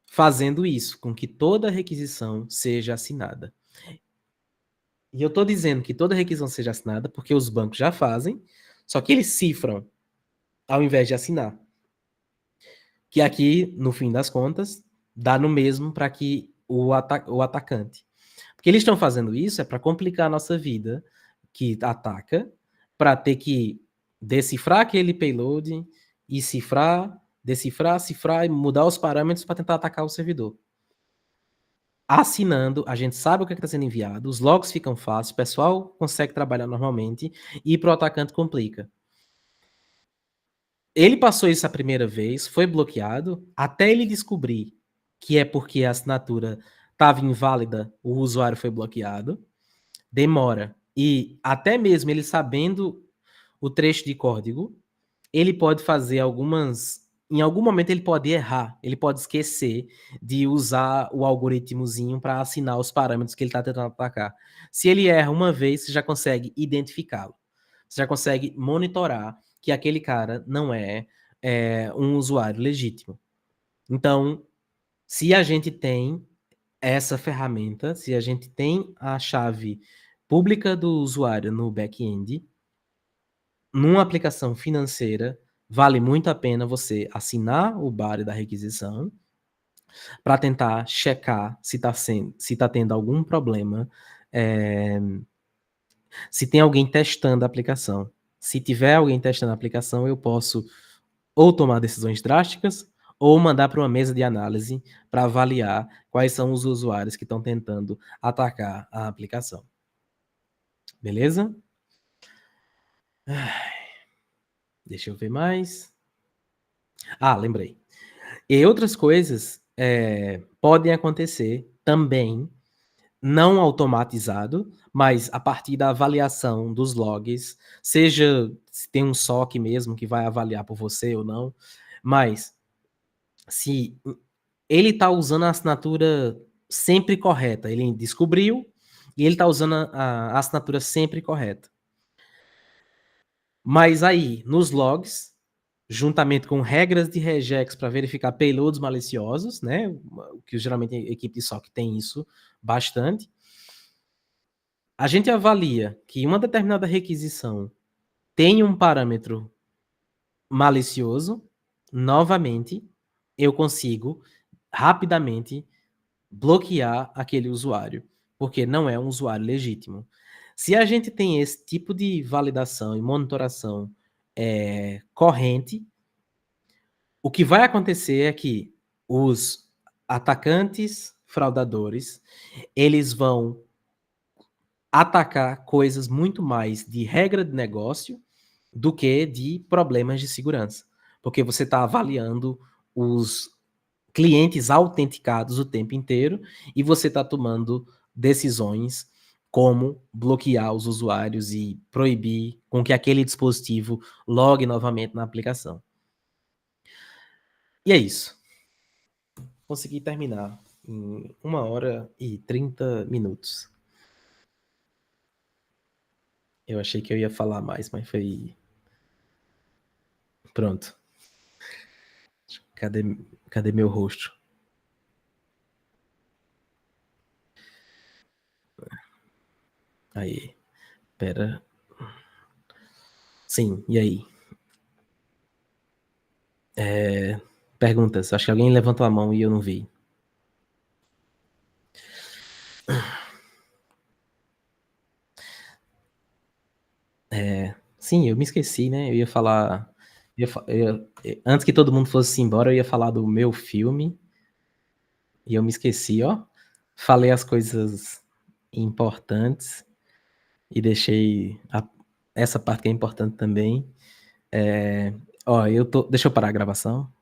fazendo isso, com que toda requisição seja assinada. E eu estou dizendo que toda requisição seja assinada porque os bancos já fazem, só que eles cifram ao invés de assinar. Que aqui, no fim das contas, dá no mesmo para que o atacante. Porque eles estão fazendo isso para complicar a nossa vida, que ataca, para ter que decifrar aquele payload e cifrar e mudar os parâmetros para tentar atacar o servidor. Assinando, a gente sabe o que está sendo enviado, os logs ficam fáceis, o pessoal consegue trabalhar normalmente e para o atacante complica. Ele passou isso a primeira vez, foi bloqueado, até ele descobrir que é porque a assinatura estava inválida, o usuário foi bloqueado, demora. E até mesmo ele sabendo o trecho de código, ele pode fazer em algum momento ele pode errar, ele pode esquecer de usar o algoritmozinho para assinar os parâmetros que ele está tentando atacar. Se ele erra uma vez, você já consegue identificá-lo. Você já consegue monitorar que aquele cara não é um usuário legítimo. Então, se a gente tem essa ferramenta, se a gente tem a chave pública do usuário no back-end, numa aplicação financeira, vale muito a pena você assinar o BARI da requisição para tentar checar se está tendo algum problema, se tem alguém testando a aplicação. Se tiver alguém testando a aplicação, eu posso ou tomar decisões drásticas ou mandar para uma mesa de análise para avaliar quais são os usuários que estão tentando atacar a aplicação. Beleza? Deixa eu ver mais. Lembrei. E outras coisas podem acontecer também, não automatizado, mas a partir da avaliação dos logs, seja se tem um SOC mesmo que vai avaliar por você ou não, mas se ele está usando a assinatura sempre correta, ele descobriu e ele está usando a assinatura sempre correta. Mas aí, nos logs, juntamente com regras de regex para verificar payloads maliciosos, né? O que geralmente a equipe de SOC tem isso bastante. A gente avalia que uma determinada requisição tem um parâmetro malicioso, novamente, eu consigo rapidamente bloquear aquele usuário, porque não é um usuário legítimo. Se a gente tem esse tipo de validação e monitoração corrente, o que vai acontecer é que os atacantes fraudadores, eles vão atacar coisas muito mais de regra de negócio do que de problemas de segurança. Porque você está avaliando os clientes autenticados o tempo inteiro e você está tomando decisões como bloquear os usuários e proibir com que aquele dispositivo logue novamente na aplicação. E é isso. Consegui terminar em 1 hora e 30 minutos. Eu achei que eu ia falar mais, mas foi... Pronto. Cadê meu rosto? Aí, pera. Sim, e aí? Perguntas. Acho que alguém levantou a mão e eu não vi. Sim, eu me esqueci, né? Eu ia falar. Antes que todo mundo fosse embora, eu ia falar do meu filme. E eu me esqueci, ó. Falei as coisas importantes e deixei essa parte que é importante também. Ó, deixa eu parar a gravação.